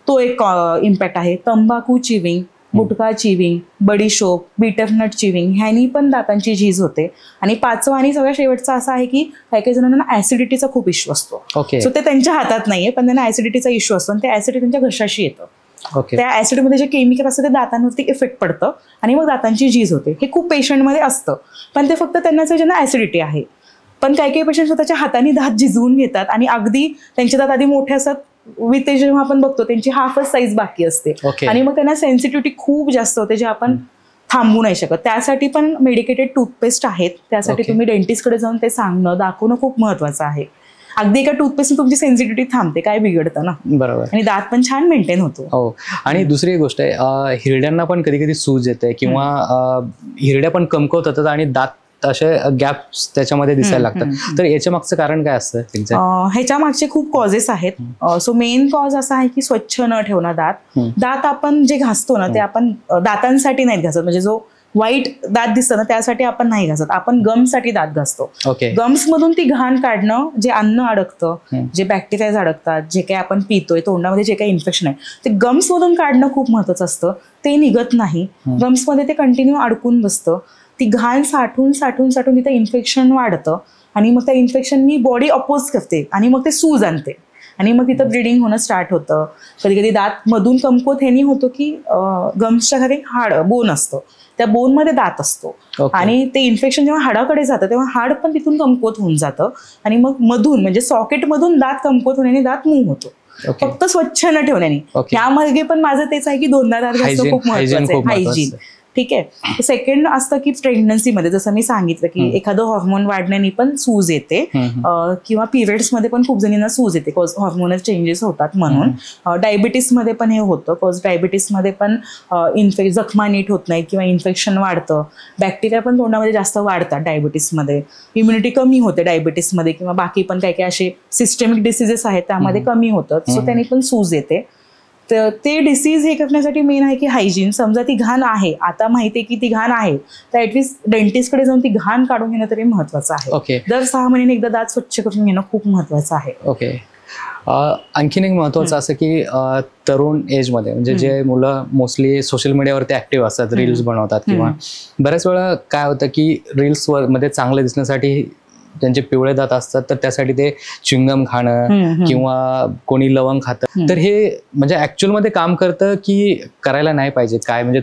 तो एक इम्पॅक्ट आहे. तंबाखू, चिविंग, गुटखा चिविंग, बडीशोप, बीटरनट चिविंग ह्यानी पण दातांची झीज होते. आणि 5वं आणि सगळ्यात शेवटचं असं आहे की काही काही जणांना ऍसिडिटीचा खूप इश्यू असतो. सो ते त्यांच्या हातात नाहीये, पण त्यांना ऍसिडिटीचा इश्यू असतो आणि ते ऍसिडिटी त्यांच्या घशाशी येतं. त्या ऍसिडमध्ये जे केमिकल असतं ते दातांवरती इफेक्ट पडतं आणि मग दातांची झीज होते. हे खूप पेशंटमध्ये असतं, पण ते फक्त त्यांनाच ज्यांना ऍसिडिटी आहे. पण काही काही पेशंट स्वतःच्या हाताने दात झिजवून घेतात आणि अगदी त्यांचे दात आधी मोठे असतात, विथ जेव्हा आपण बघतो त्यांची हाफच साईज बाकी असते आणि मग त्यांना सेन्सिटिव्हिटी खूप जास्त होते, जे आपण थांबवू नाही शकत. त्यासाठी पण मेडिकेटेड टूथपेस्ट आहेत. त्यासाठी तुम्ही डेंटिस्टकडे जाऊन ते सांगणं, दाखवणं खूप महत्वाचं आहे. अगदी एका टूथपेस्ट तुमची सेन्सिटिव्हिटी थांबते, काय बिघडतं ना. बरोबर. आणि दात पण छान मेंटेन होतो.
हो. आणि दुसरी गोष्ट आहे, हिरड्यांना पण कधी कधी सूज येते किंवा हिरड्या पण कमकवत होतात आणि दात असे गॅप्स त्याच्यामध्ये दिसायला लागतात. तर याच्या मागचं कारण काय असतं?
ह्याच्या मागचे खूप कॉजेस आहेत. सो मेन कॉज असा आहे की स्वच्छ न ठेवणं दात. दात आपण जे घासतो ना ते आपण दातांसाठी नाही घासत, म्हणजे जो वाईट दात दिसतं ना त्यासाठी आपण नाही घासत, आपण गम्ससाठी दात घासतो. गम्स मधून ती घाण काढणं, जे अन्न अडकतं, जे बॅक्टेरियाज अडकतात, जे काही आपण पितोय, तोंडामध्ये जे काही इन्फेक्शन आहे ते गम्स मधून काढणं खूप महत्वाचं असतं. ते निघत नाही. गम्स मध्ये ते कंटिन्यू अडकून बसतं. ती घाण साठून साठून साठून तिथं इन्फेक्शन वाढतं आणि मग त्या इन्फेक्शननी बॉडी अपोज करते आणि मग ते सूज आणते आणि मग तिथं ब्लिडिंग होणं स्टार्ट होतं. कधी कधी दात मधून कमकुवत ह्यानी होतो की गम्सच्या खाली हाड बोन असतं, त्या बोनमध्ये दात असतो आणि ते इन्फेक्शन जेव्हा हाडाकडे जातं तेव्हा हाड पण तिथून कमकुवत होऊन जातं आणि मग मधून म्हणजे सॉकेटमधून दात कमकुवत होण्याने दात मूव्ह होतो. फक्त स्वच्छ न ठेवण्याने. त्यामध्ये पण माझं तेच आहे की दोनदा दात घासणं खूप महत्वाचं आहे. हायजीन. ठीक आहे. सेकंड असतं की प्रेग्नन्सीमध्ये जसं मी सांगितलं की एखादं हॉर्मोन वाढण्याने पण सूज येते किंवा पिरियड्समध्ये पण खूप जणींना सूज येते, कॉज हॉर्मोनल चेंजेस होतात म्हणून. डायबिटीसमध्ये पण हे होतं, कॉज डायबिटीसमध्ये पण जखमा नीट होत नाही किंवा इन्फेक्शन वाढतं. बॅक्टेरिया पण तोंडामध्ये जास्त वाढतात डायबिटीसमध्ये. इम्युनिटी कमी होते डायबिटीसमध्ये किंवा बाकी पण काही काही असे सिस्टेमिक डिसीजेस आहेत त्यामध्ये कमी होतं. सो त्यांनी पण सूज येते. तर ते डिसीज हे करण्यासाठी मेन आहे की हायजीन. समजा ती घाण आहे, आता माहिती आहे की ती घाण आहे, तर ऍटलिस्ट डेंटिस्टकडे जाऊन ती घाण काढून घेणं तरी महत्वाचं आहे. दर 6 महिन्याने एकदा दात स्वच्छ करून घेणं खूप महत्वाचं आहे.
आणखीन एक महत्वाचं असं की तरुण एजमध्ये म्हणजे जे मुलं मोस्टली सोशल मीडियावरती ऍक्टिव्ह असतात, रील्स बनवतात किंवा बऱ्याच वेळा काय होतं की रील्स मध्ये चांगलं दिसण्यासाठी त्यांचे पिवळे दात असतात, तर त्यासाठी ते च्युइंगम खाणं किंवा कोणी लवंग खातं. तर हे म्हणजे ऍक्च्युअल मध्ये काम करतं की करायला नाही पाहिजे? काय म्हणजे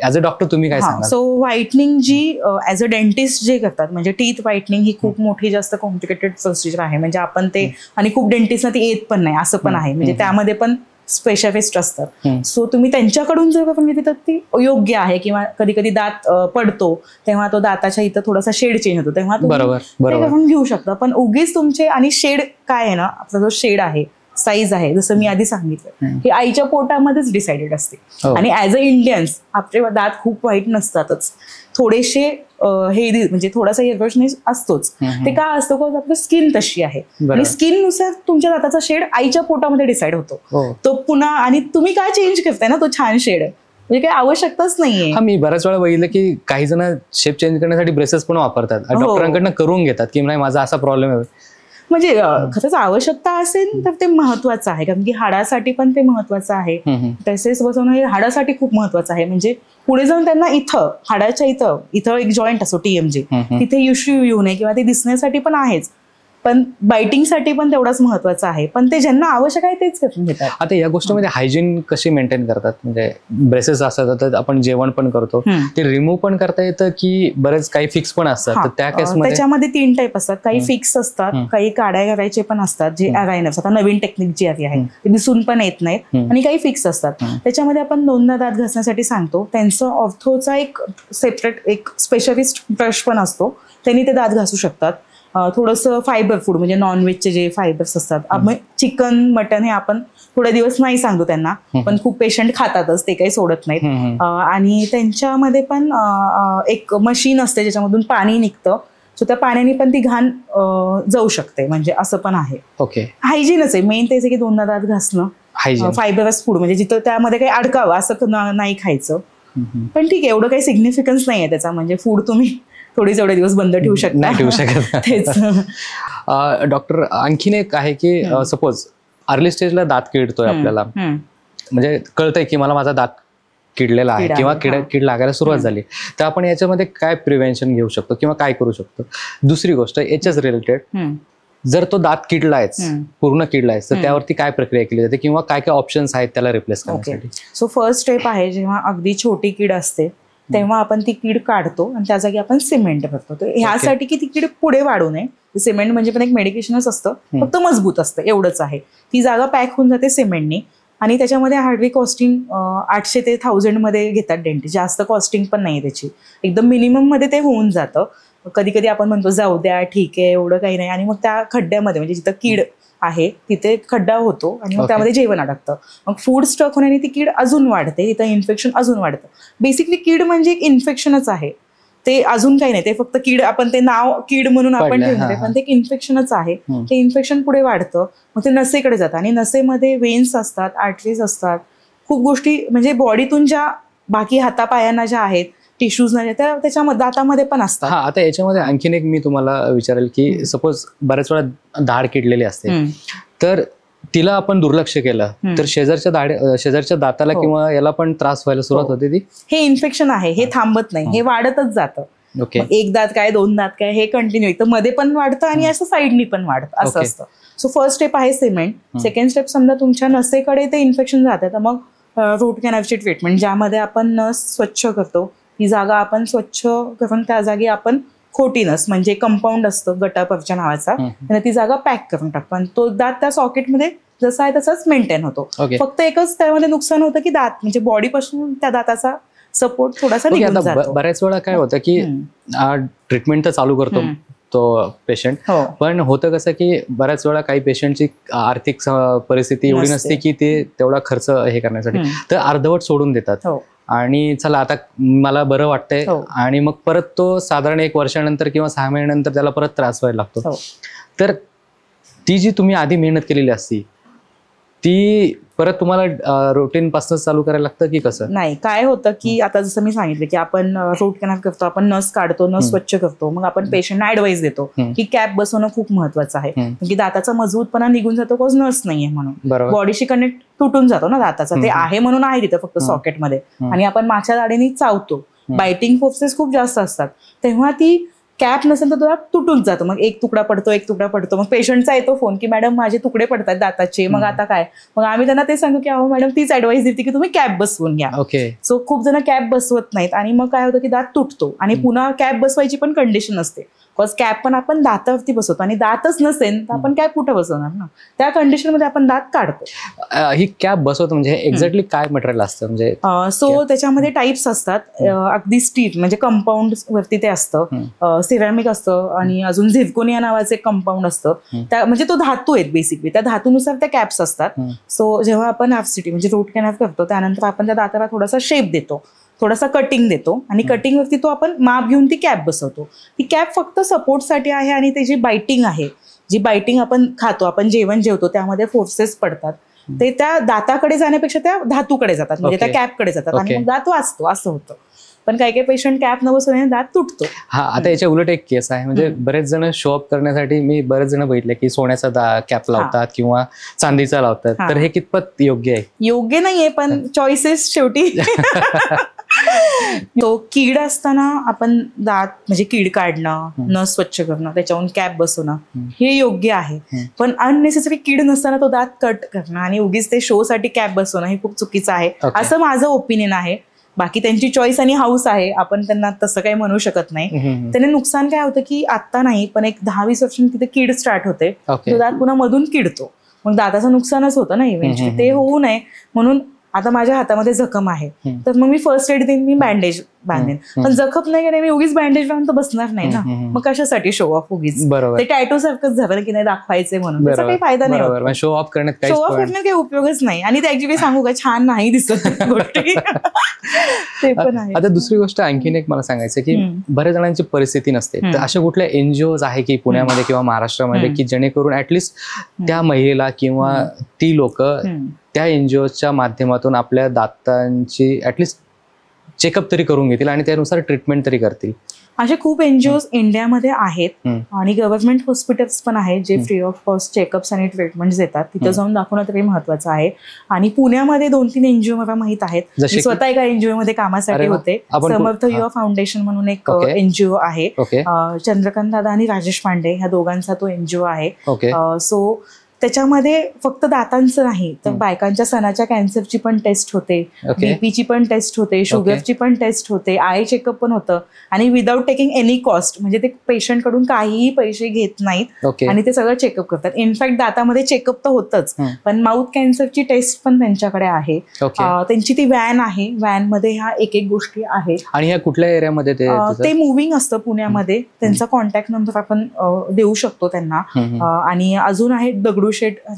ऍज अ डॉक्टर तुम्ही काय सांगाल?
सो व्हाईटनिंग जी ऍज अ डेंटिस्ट जे करतात, म्हणजे टीथ व्हाईटनिंग ही खूप मोठी जास्त कॉम्प्लिकेटेड प्रोसिजर आहे. म्हणजे आपण ते आणि खूप डेंटिस्टना ती येत पण नाही असं पण आहे. म्हणजे त्यामध्ये पण स्पेशालिस्ट असतात. सो तुम्ही त्यांच्याकडून जर आपण घेतली तर ती योग्य आहे. किंवा कधी कधी दात पडतो तेव्हा तो दाताच्या इथं थोडासा शेड चेंज होतो, तेव्हा तुम्ही घेऊ शकता. पण उगीच तुमचे आणि शेड काय आहे ना, आपला जो शेड आहे, साईज आहे, जसं मी आधी सांगितलं की आईच्या पोटामध्येच डिसाइडेड असते. आणि ऍज अ इंडियन्स आपले दात खूप वाईट नसतातच, थोडेसे हे म्हणजे थोडासा हेअरवॉशनेस असतोच. ते का असतं? कारण आपली स्किन तशी आहे आणि स्किन नुसार तुमच्या दाताचा शेड आईच्या पोटामध्ये डिसाइड होतो. तो पुन्हा आणि तुम्ही काय चेंज करताय ना तो छान शेड, म्हणजे काही आवश्यकताच नाहीये.
मी बऱ्याच वेळा बघितलं की काही जण शेप चेंज करण्यासाठी ब्रेसेस पण वापरतात, डॉक्टरांकडनं करून घेतात की नाही माझा असा प्रॉब्लेम आहे. म्हणजे खरंच आवश्यकता असेल तर ते महत्वाचं आहे, कारण की हाडासाठी पण ते महत्वाचं आहे. तसेच बसवणं हे हाडासाठी खूप महत्वाचं आहे. म्हणजे पुढे जाऊन त्यांना इथं हाडाच्या इथं एक जॉईंट असतो TMJ, तिथे इश्यू येऊ नये किंवा ते दिसण्यासाठी पण आहेच, पण बायटिंगसाठी पण तेवढाच महत्वाचं आहे. पण ते ज्यांना आवश्यक आहे तेच करून घेतात. आता या गोष्टीमध्ये हायजीन कशी मेंटेन करतात? म्हणजे ब्रेसेस असतात तर आपण जेवण पण करतो, ते रिमूव्ह पण करता येतं की बरेच काही फिक्स पण असतात? तर त्या केसमध्ये
त्याच्यामध्ये 3 टाईप असतात. काही फिक्स असतात, काही काड्या करायचे पण असतात, जे अरायनर्स, आता नवीन टेक्निक जी आहे ते दिसून पण येत नाहीत, आणि काही फिक्स असतात. त्याच्यामध्ये आपण 2दा दात घासण्यासाठी सांगतो. त्यांचं ऑर्थोचा एक सेपरेट एक स्पेशलिस्ट ब्रश पण असतो, त्यांनी ते दात घासू शकतात. थोडंसं फायबर फूड म्हणजे नॉनव्हेजचे जे फायबर्स असतात, चिकन मटन हे आपण थोडे दिवस नाही सांगतो त्यांना, पण खूप पेशंट खातातच, ते काही सोडत नाहीत. आणि त्यांच्यामध्ये पण एक मशीन असते ज्याच्यामधून पाणी निघतं, सो त्या पाण्याने पण ती घाण जाऊ शकते, म्हणजे असं पण आहे. हायजीनच आहे मेन, तेच आहे की 2दा दात घासणं, फायबरस फूड म्हणजे जिथं त्यामध्ये काही अडकावं असं नाही खायचं. पण ठीक आहे, एवढं काही सिग्निफिकन्स नाही आहे त्याचा, म्हणजे फूड तुम्ही थोडीच एवढे दिवस बंद ठेवू शकता.
डॉक्टर आणखीन एक आहे की सपोज अर्ली स्टेजला दात किडतोय आपल्याला, म्हणजे कळतंय की मला माझा दात किडलेला आहे
कीड
किंवा
आहे,
कीड लागायला सुरुवात झाली, तर आपण याच्यामध्ये काय प्रिव्हेन्शन घेऊ शकतो किंवा काय करू शकतो? दुसरी गोष्ट याच्याच रिलेटेड, जर तो दात किडला आहेच, पूर्ण किडला आहे, तर त्यावरती काय प्रक्रिया केली जाते किंवा काय काय ऑप्शन्स आहेत त्याला रिप्लेस करण्यासाठी?
सो फर्स्ट स्टेप आहे, जेव्हा अगदी छोटी कीड असते तेव्हा आपण ती कीड काढतो आणि त्या जागी आपण सिमेंट करतो. तर ह्यासाठी की ती कीड पुढे वाढू नये, सिमेंट म्हणजे पण एक मेडिकेशनच असतं, फक्त मजबूत असतं एवढंच आहे. ती जागा पॅक होऊन जाते सिमेंटनी आणि त्याच्यामध्ये हार्डली कॉस्टिंग 800 ते 1000 मध्ये घेतात डेंटिस्ट. जास्त कॉस्टिंग पण नाही त्याची, एकदम मिनिमम मध्ये ते होऊन जातं. कधी कधी आपण म्हणतो जाऊ द्या ठीक आहे एवढं काही नाही, आणि मग त्या खड्ड्यामध्ये म्हणजे जिथं कीड आहे तिथे खड्डा होतो आणि मग त्यामध्ये जेवण अडकतं. मग फूड स्टक होण्याने ती कीड अजून वाढते, तिथं इन्फेक्शन अजून वाढतं. बेसिकली कीड म्हणजे एक इन्फेक्शनच आहे, ते अजून काही नाही. ते फक्त कीड, आपण ते नाव कीड म्हणून आपण ठेवणार, पण ते एक इन्फेक्शनच आहे. ते इन्फेक्शन पुढे वाढतं, मग ते नसेकडे जातं आणि नसेमध्ये वेन्स असतात, आर्टरीज असतात, खूप गोष्टी म्हणजे बॉडीतून ज्या बाकी हातापायांना ज्या आहेत टिश्यूज त्या त्याच्यामध्ये दातामध्ये पण असतात.
हा, आता याच्यामध्ये आणखीन एक मी तुम्हाला विचारेल की सपोज बऱ्याच वेळा दाढ किडलेली असते, तर तिला आपण दुर्लक्ष केलं तर शेजारच्या दाताला किंवा याला पण त्रास व्हायला सुरुवात होते. ती
हे इन्फेक्शन आहे, हे थांबत नाही, हे वाढतच जातं. एक दात काय, दोन दात काय, हे कंटिन्यू तर मध्ये पण वाढतं आणि असं साईडनी पण वाढतं, असं असतं. सो फर्स्ट स्टेप आहे सिमेंट. सेकंड स्टेप, समजा तुमच्या नसेकडे ते इन्फेक्शन जाते तर मग रूट कॅनलची ट्रीटमेंट, ज्यामध्ये आपण नस स्वच्छ करतो, ती जागा आपण स्वच्छ करून त्या जागी आपण खोटी नस म्हणजे कंपाऊंड असतं गटापरच्या नावाचा, त्याने ती जागा पॅक करून टाकतो आणि तो दात त्या सॉकेटमध्ये जसा आहे तसाच मेंटेन होतो. फक्त एकच त्यामध्ये नुकसान होतं की दात म्हणजे बॉडीपासून त्या दाताचा सपोर्ट थोडासा निघून जातो.
बऱ्याच वेळा काय होतं की ट्रीटमेंट तर चालू करतो तो पेशंट, पण होतं कसं की बऱ्याच वेळा काही पेशंटची आर्थिक परिस्थिती एवढी नसते की ते तेवढा खर्च हे करण्यासाठी, तर अर्धवट सोडून देतात आणि चला आता मला बरं वाटतंय, आणि मग परत तो साधारण 1 वर्षानंतर किंवा 6 महिन्यानंतर त्याला परत त्रास व्हायला लागतो. तर ती जी तुम्ही आधी मेहनत केलेली असती ती परत तुम्हाला रुटीन पासून चालू करायला लागतं की कसं?
नाही, काय होतं की आता जसं मी सांगितलं की आपण रूट कॅनल करतो, आपण नस काढतो, नस स्वच्छ करतो, मग आपण पेशंटना ऍडवाइस देतो की कॅप बसवणं खूप महत्वाचं आहे, की दाताचा मजबूतपणा निघून जातो, बिकॉज नस नाहीये म्हणून. बॉडीशी कनेक्ट तुटून जातो ना दाताचा, ते आहे म्हणून आहे तिथं फक्त सॉकेटमध्ये, आणि आपण मागच्या दाढीने चावतो, बायटिंग फोर्सेस खूप जास्त असतात, तेव्हा ती कॅप नसेल तर तुला तुटून जातो, मग एक तुकडा पडतो, मग पेशंटचा येतो फोन की मॅडम माझे तुकडे पडतात दाताचे, मग आता काय? मग आम्ही त्यांना ते सांगू की अहो मॅडम तीच ऍडवाइस देते की तुम्ही कॅप बसवून घ्या. सो खूप जण कॅप बसवत नाहीत आणि मग काय होतं की दात तुटतो आणि पुन्हा कॅप बसवायची पण कंडिशन असते, बिकॉज कॅप पण आपण दातावरती बसवतो आणि दातच नसेल तर आपण कॅप कुठं बसवणार ना, त्या कंडिशन मध्ये आपण दात काढतो.
ही कॅप बसवतो म्हणजे एक्झॅक्टली काय मटेरियल असतं? म्हणजे
सो त्याच्यामध्ये टाइप्स असतात, अगदी स्टील म्हणजे कंपाऊंड वरती ते असतं, सिरॅमिक असतं आणि अजून झिरकोनिया नावाचे कंपाऊंड असतं, त्या म्हणजे तो धातू आहेत बेसिकली, त्या धातूनुसार त्या कॅप्स असतात. सो जेव्हा आपण FCT म्हणजे रूट कॅनल करतो त्यानंतर आपण त्या दाताला थोडासा शेप देतो, थोडासा कटिंग देतो आणि कटिंग वरती तो आपण माप घेऊन ती कॅप बसवतो. ती कॅप फक्त सपोर्टसाठी आहे आणि त्याची बायटिंग आहे, जी बायटिंग आपण खातो, आपण जेवण जेवतो त्यामध्ये फोर्सेस पडतात, ते त्या दाताकडे जाण्यापेक्षा त्या धातूकडे जातात, म्हणजे त्या कॅपकडे जातात आणि मग दात वाचतो, असं होतं. पण काही काही पेशंट कॅप न बसवल्याने दात तुटतो.
हा, आता याच्या उलट एक केस आहे, म्हणजे बरेच जण शोअप करण्यासाठी मी बरेच जण बघितले की सोन्याचा कॅप लावतात किंवा चांदीचा लावतात, तर हे कितपत योग्य आहे?
योग्य नाहीये, पण चॉईसेस शेवटी. तो कीड असताना आपण दात म्हणजे कीड काढणं, नस स्वच्छ करणं, त्याच्यावरून कॅप बसवणं हे योग्य आहे, पण अननेसेसरी कीड नसताना तो दात कट करणं आणि उगीच ते शो साठी कॅप बसवणं हे खूप चुकीचं आहे, असं माझं ओपिनियन आहे. बाकी त्यांची चॉईस आणि हाऊस आहे, आपण त्यांना तसं काही म्हणू शकत नाही. त्याने नुकसान काय होतं की आता नाही पण एक 10-20 वर्षांनी तिथे कीड स्टार्ट होते, तो दात पुन्हा मधून किडतो, मग दाताचं नुकसानच होतं ना इव्हेंच्युअली. ते होऊ नये म्हणून आता माझ्या हातामध्ये जखम आहे तर मग मी फर्स्ट एड देईन, मी बँडेज बांधेन, पण जखम नाही की मी उगीच बँडेज बांधून तर बसणार नाही ना, मग कशासाठी शो ऑफ उगीच? ते टॅटू सारखंच झालं की नाही दाखवायचे म्हणून, त्याचा काही फायदा नाही,
शो ऑफ करण्यात
काही उपयोगच नाही, आणि ते ऍक्च्युअली सांगू का छान नाही दिसत गोष्टी. ते पण आहे.
आता दुसरी गोष्ट आणखीन एक मला सांगायचं की बऱ्याच जणांची परिस्थिती नसते, तर अशा कुठल्या NGOs आहे की पुण्यामध्ये किंवा महाराष्ट्रामध्ये की जेणेकरून ऍटलिस्ट त्या महिलेला किंवा ती लोक त्या NGOच्या माध्यमातून आपल्या दातांची ऍटलिस्ट चेकअप तरी करून घेतील आणि त्यानुसार ट्रीटमेंट तरी करतील?
असे खूप एनजीओ इंडियामध्ये आहेत आणि गव्हर्नमेंट हॉस्पिटल्स पण आहेत जे फ्री ऑफ कॉस्ट चेकअप्स आणि ट्रीटमेंट देतात. तिथं जाऊन दाखवणं तरी महत्वाचं आहे. आणि पुण्यामध्ये 2-3 एनजीओ मला माहित आहेत. स्वतः एका एनजीओ मध्ये कामासाठी होते. समर्थ युवा फाउंडेशन म्हणून एक एनजीओ आहे. चंद्रकांत दादा आणि राजेश पांडे ह्या दोघांचा तो एनजीओ आहे. सो त्याच्यामध्ये फक्त दातांचं नाही तर बायकांच्या स्तनाच्या कॅन्सरची पण टेस्ट होते, बीपीची पण टेस्ट होते, शुगरची पण टेस्ट होते, आय चेकअप पण होतं आणि विदाऊट टेकिंग एनी कॉस्ट. म्हणजे ते पेशंट कडून काहीही पैसे घेत नाहीत आणि ते सगळं चेकअप करतात. इनफॅक्ट दातामध्ये चेकअप तर होतच पण माउथ कॅन्सरची टेस्ट पण त्यांच्याकडे आहे. त्यांची ती व्हॅन आहे. व्हॅन मध्ये ह्या एक गोष्टी आहेत.
आणि ह्या कुठल्या एरियामध्ये
ते मुव्हिंग असतं पुण्यामध्ये. त्यांचा कॉन्टॅक्ट नंबर आपण देऊ शकतो त्यांना. आणि अजून आहे दगडूशेठ,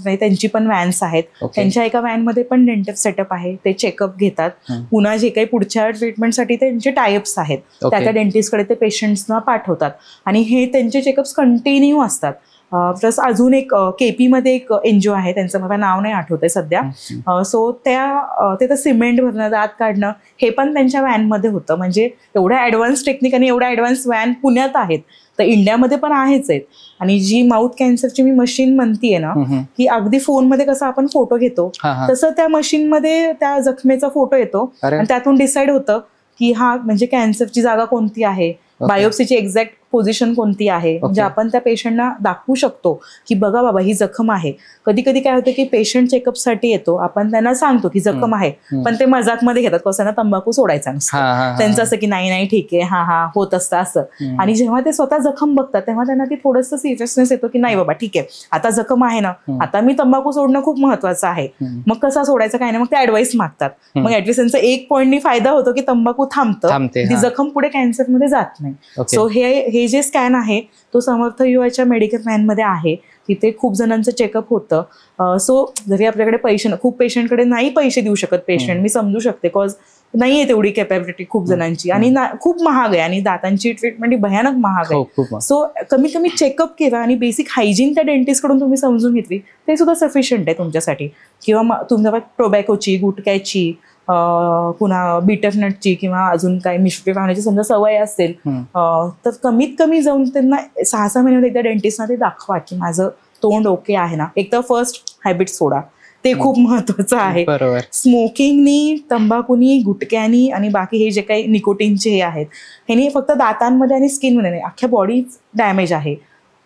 त्यांची पण व्हॅन्स आहेत. त्यांच्या एका व्हॅन मध्ये पण डेंटल सेटअप आहे. ते चेकअप घेतात. पुन्हा जे काही पुढच्या ट्रीटमेंटसाठी त्यांचे टायअप्स आहेत त्या डेंटिस्टकडे ते पेशंट्सना पाठवतात आणि हे त्यांचे चेकअप्स कंटिन्यू असतात. प्लस अजून एक केपी मध्ये एक एनजीओ आहे, त्यांचं मला नाव नाही आठवतंय सध्या. सो ते तर सिमेंट भरणं, दात काढणं हे पण त्यांच्या व्हॅनमध्ये होतं. म्हणजे एवढ्या ऍडव्हान्स टेक्निक आणि एवढ्या ऍडव्हान्स व्हॅन पुण्यात आहेत तर इंडियामध्ये पण आहेच आहेत. आणि जी माउथ कॅन्सरची मी मशीन म्हणतीये ना की अगदी फोनमध्ये कसं आपण फोटो घेतो तसं त्या मशीनमध्ये त्या जखमेचा फोटो येतो आणि त्यातून डिसाईड होतं की हा म्हणजे कॅन्सरची जागा कोणती आहे, बायोप्सीची एक्झॅक्ट पोझिशन कोणती आहे. म्हणजे आपण त्या पेशंटना दाखवू शकतो की बघा बाबा ही जखम आहे. कधी कधी काय होतं की पेशंट चेकअपसाठी येतो, आपण त्यांना सांगतो की जखम आहे पण ते मजाकमध्ये घेतात, कसं तंबाखू सोडायचा नसतं त्यांचं असं की नाही ठीक आहे हा होत असतं असं. आणि जेव्हा ते स्वतः जखम बघतात तेव्हा त्यांना ती थोडंसं सिरियसनेस येतो की नाही बाबा ठीक आहे आता जखम आहे ना, आता मी तंबाखू सोडणं खूप महत्वाचं आहे. मग कसा सोडायचं काय नाही, मग ते ऍडवाइस मागतात. मग ऍटलीस्ट त्यांचा एक पॉईंटनी फायदा होतो की तंबाखू थांबतं, ती जखम पुढे कॅन्सरमध्ये जात नाही. सो हे जे स्कॅन आहे तो समर्थ युवाच्या मेडिकल व्हॅनमध्ये आहे. तिथे खूप जणांचं चेकअप होतं. सो जरी आपल्याकडे पैसे खूप पेशंटकडे नाही पैसे देऊ शकत पेशंट, मी समजू शकते कॉज नाहीये तेवढी कॅपॅबिलिटी खूप जणांची आणि खूप महाग आहे आणि दातांची ट्रीटमेंट ही भयानक महाग आहे. सो कमीत कमी चेकअप केला आणि बेसिक हायजीन त्या डेंटिस्ट कडून तुम्ही समजून घेतली ते सुद्धा सफिशियंट आहे तुमच्यासाठी. किंवा तुमच्या टोबॅकोची, गुटख्याची, पुन्हा बीटरनटची किंवा अजून काही मिश्री खाण्याची समजा सवय असेल तर कमीत कमी जाऊन त्यांना 6-6 महिन्यात एकदा डेंटिस्टना ते दाखवा की माझं तोंड ओके आहे ना. एक तर फर्स्ट हॅबिट सोडा, ते खूप महत्वाचं आहे. स्मोकिंगनी, तंबाखूनी, गुटख्यानी आणि बाकी हे जे काही निकोटीनचे हे आहेत ह्यानी फक्त दातांमध्ये आणि स्किनमध्ये नाही अख्ख्या बॉडी डॅमेज आहे.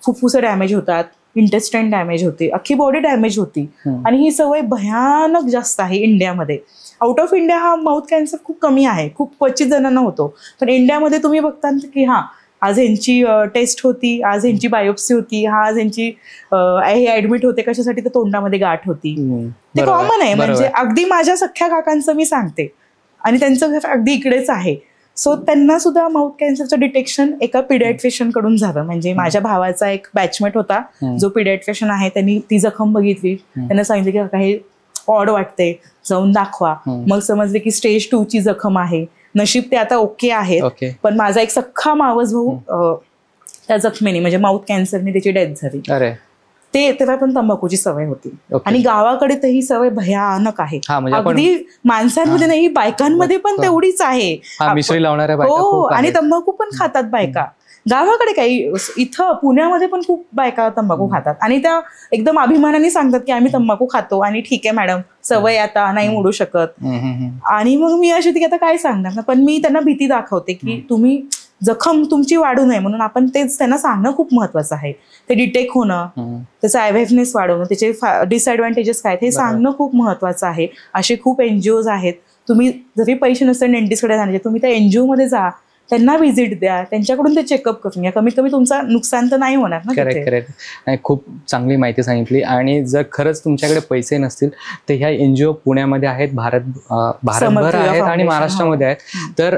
फुफ्फुसं डॅमेज होतात, इंटेस्टाईन डॅमेज होते, अख्खी बॉडी डॅमेज होती आणि ही सवय भयानक जास्त आहे इंडियामध्ये. आउट ऑफ इंडिया हा माउथ कॅन्सर खूप कमी आहे, खूप क्वचित जणांना होतो. पण इंडियामध्ये तुम्ही बघता की आज ह्यांची टेस्ट होती, आज ह्यांची बायोप्सी होती, आज ह्यांची हे ऍडमिट होते कशासाठी तर तोंडामध्ये गाठ होती. ते कॉमन आहे. म्हणजे अगदी माझ्या सख्ख्या काकांचं मी सांगते आणि त्यांचं घर अगदी इकडेच आहे. सो त्यांना सुद्धा माउथ कॅन्सरचं डिटेक्शन एका पिडियाट्रिशियन कडून झालं. म्हणजे माझ्या भावाचा एक बॅचमेट होता जो पिडियाट्रिशियन आहे, त्यांनी ती जखम बघितली, त्यांना सांगितलं की काही ऑड वाटते, जाऊन दाखवा. मग समजले की स्टेज 2 ची जखम आहे. नशीब ते आता ओके आहेत. पण माझा एक सख्खा मावस भाऊ त्या जखमेने म्हणजे माउथ कॅन्सरने त्याची डेथ झाली. तेव्हा पण तंबाखूची सवय होती आणि गावाकडे तर ही सवय भयानक आहे. अगदी माणसांमध्ये नाही बायकांमध्ये पण तेवढीच आहे. हो, आणि तंबाखू पण खातात बायका. गावाकडे काही, इथं पुण्यामध्ये पण खूप बायका तंबाखू खातात आणि त्या एकदम अभिमानाने सांगतात की आम्ही तंबाखू खातो आणि ठीक आहे मॅडम सवय आता नाही मोडू शकत. आणि मग मी अशी की आता काय सांगणार ना, पण मी त्यांना भीती दाखवते की तुम्ही जखम तुमची वाढू नये म्हणून आपण तेच त्यांना सांगणं खूप महत्वाचं आहे. ते डिटेक्ट होणं, त्याचा अवेअरनेस वाढवणं, त्याचे डिसएडव्हान्टेजेस काय हे सांगणं खूप महत्वाचं आहे. असे खूप एनजीओज आहेत. तुम्ही जरी पैसे नसतील डेंटिस्टकडे जाण्याचे, तुम्ही त्या एनजीओ मध्ये जा, त्यांना व्हिजिट द्या, त्यांच्याकडून ते चेकअप करून घ्या. कमीत कमी तुमचं नुकसान तर नाही होणार ना.
करेक्ट. खूप चांगली माहिती सांगितली. आणि जर खरंच तुमच्याकडे पैसे नसतील तर ह्या एनजीओ पुण्यामध्ये आहेत, भारतभर आहेत आणि महाराष्ट्रामध्ये आहेत. तर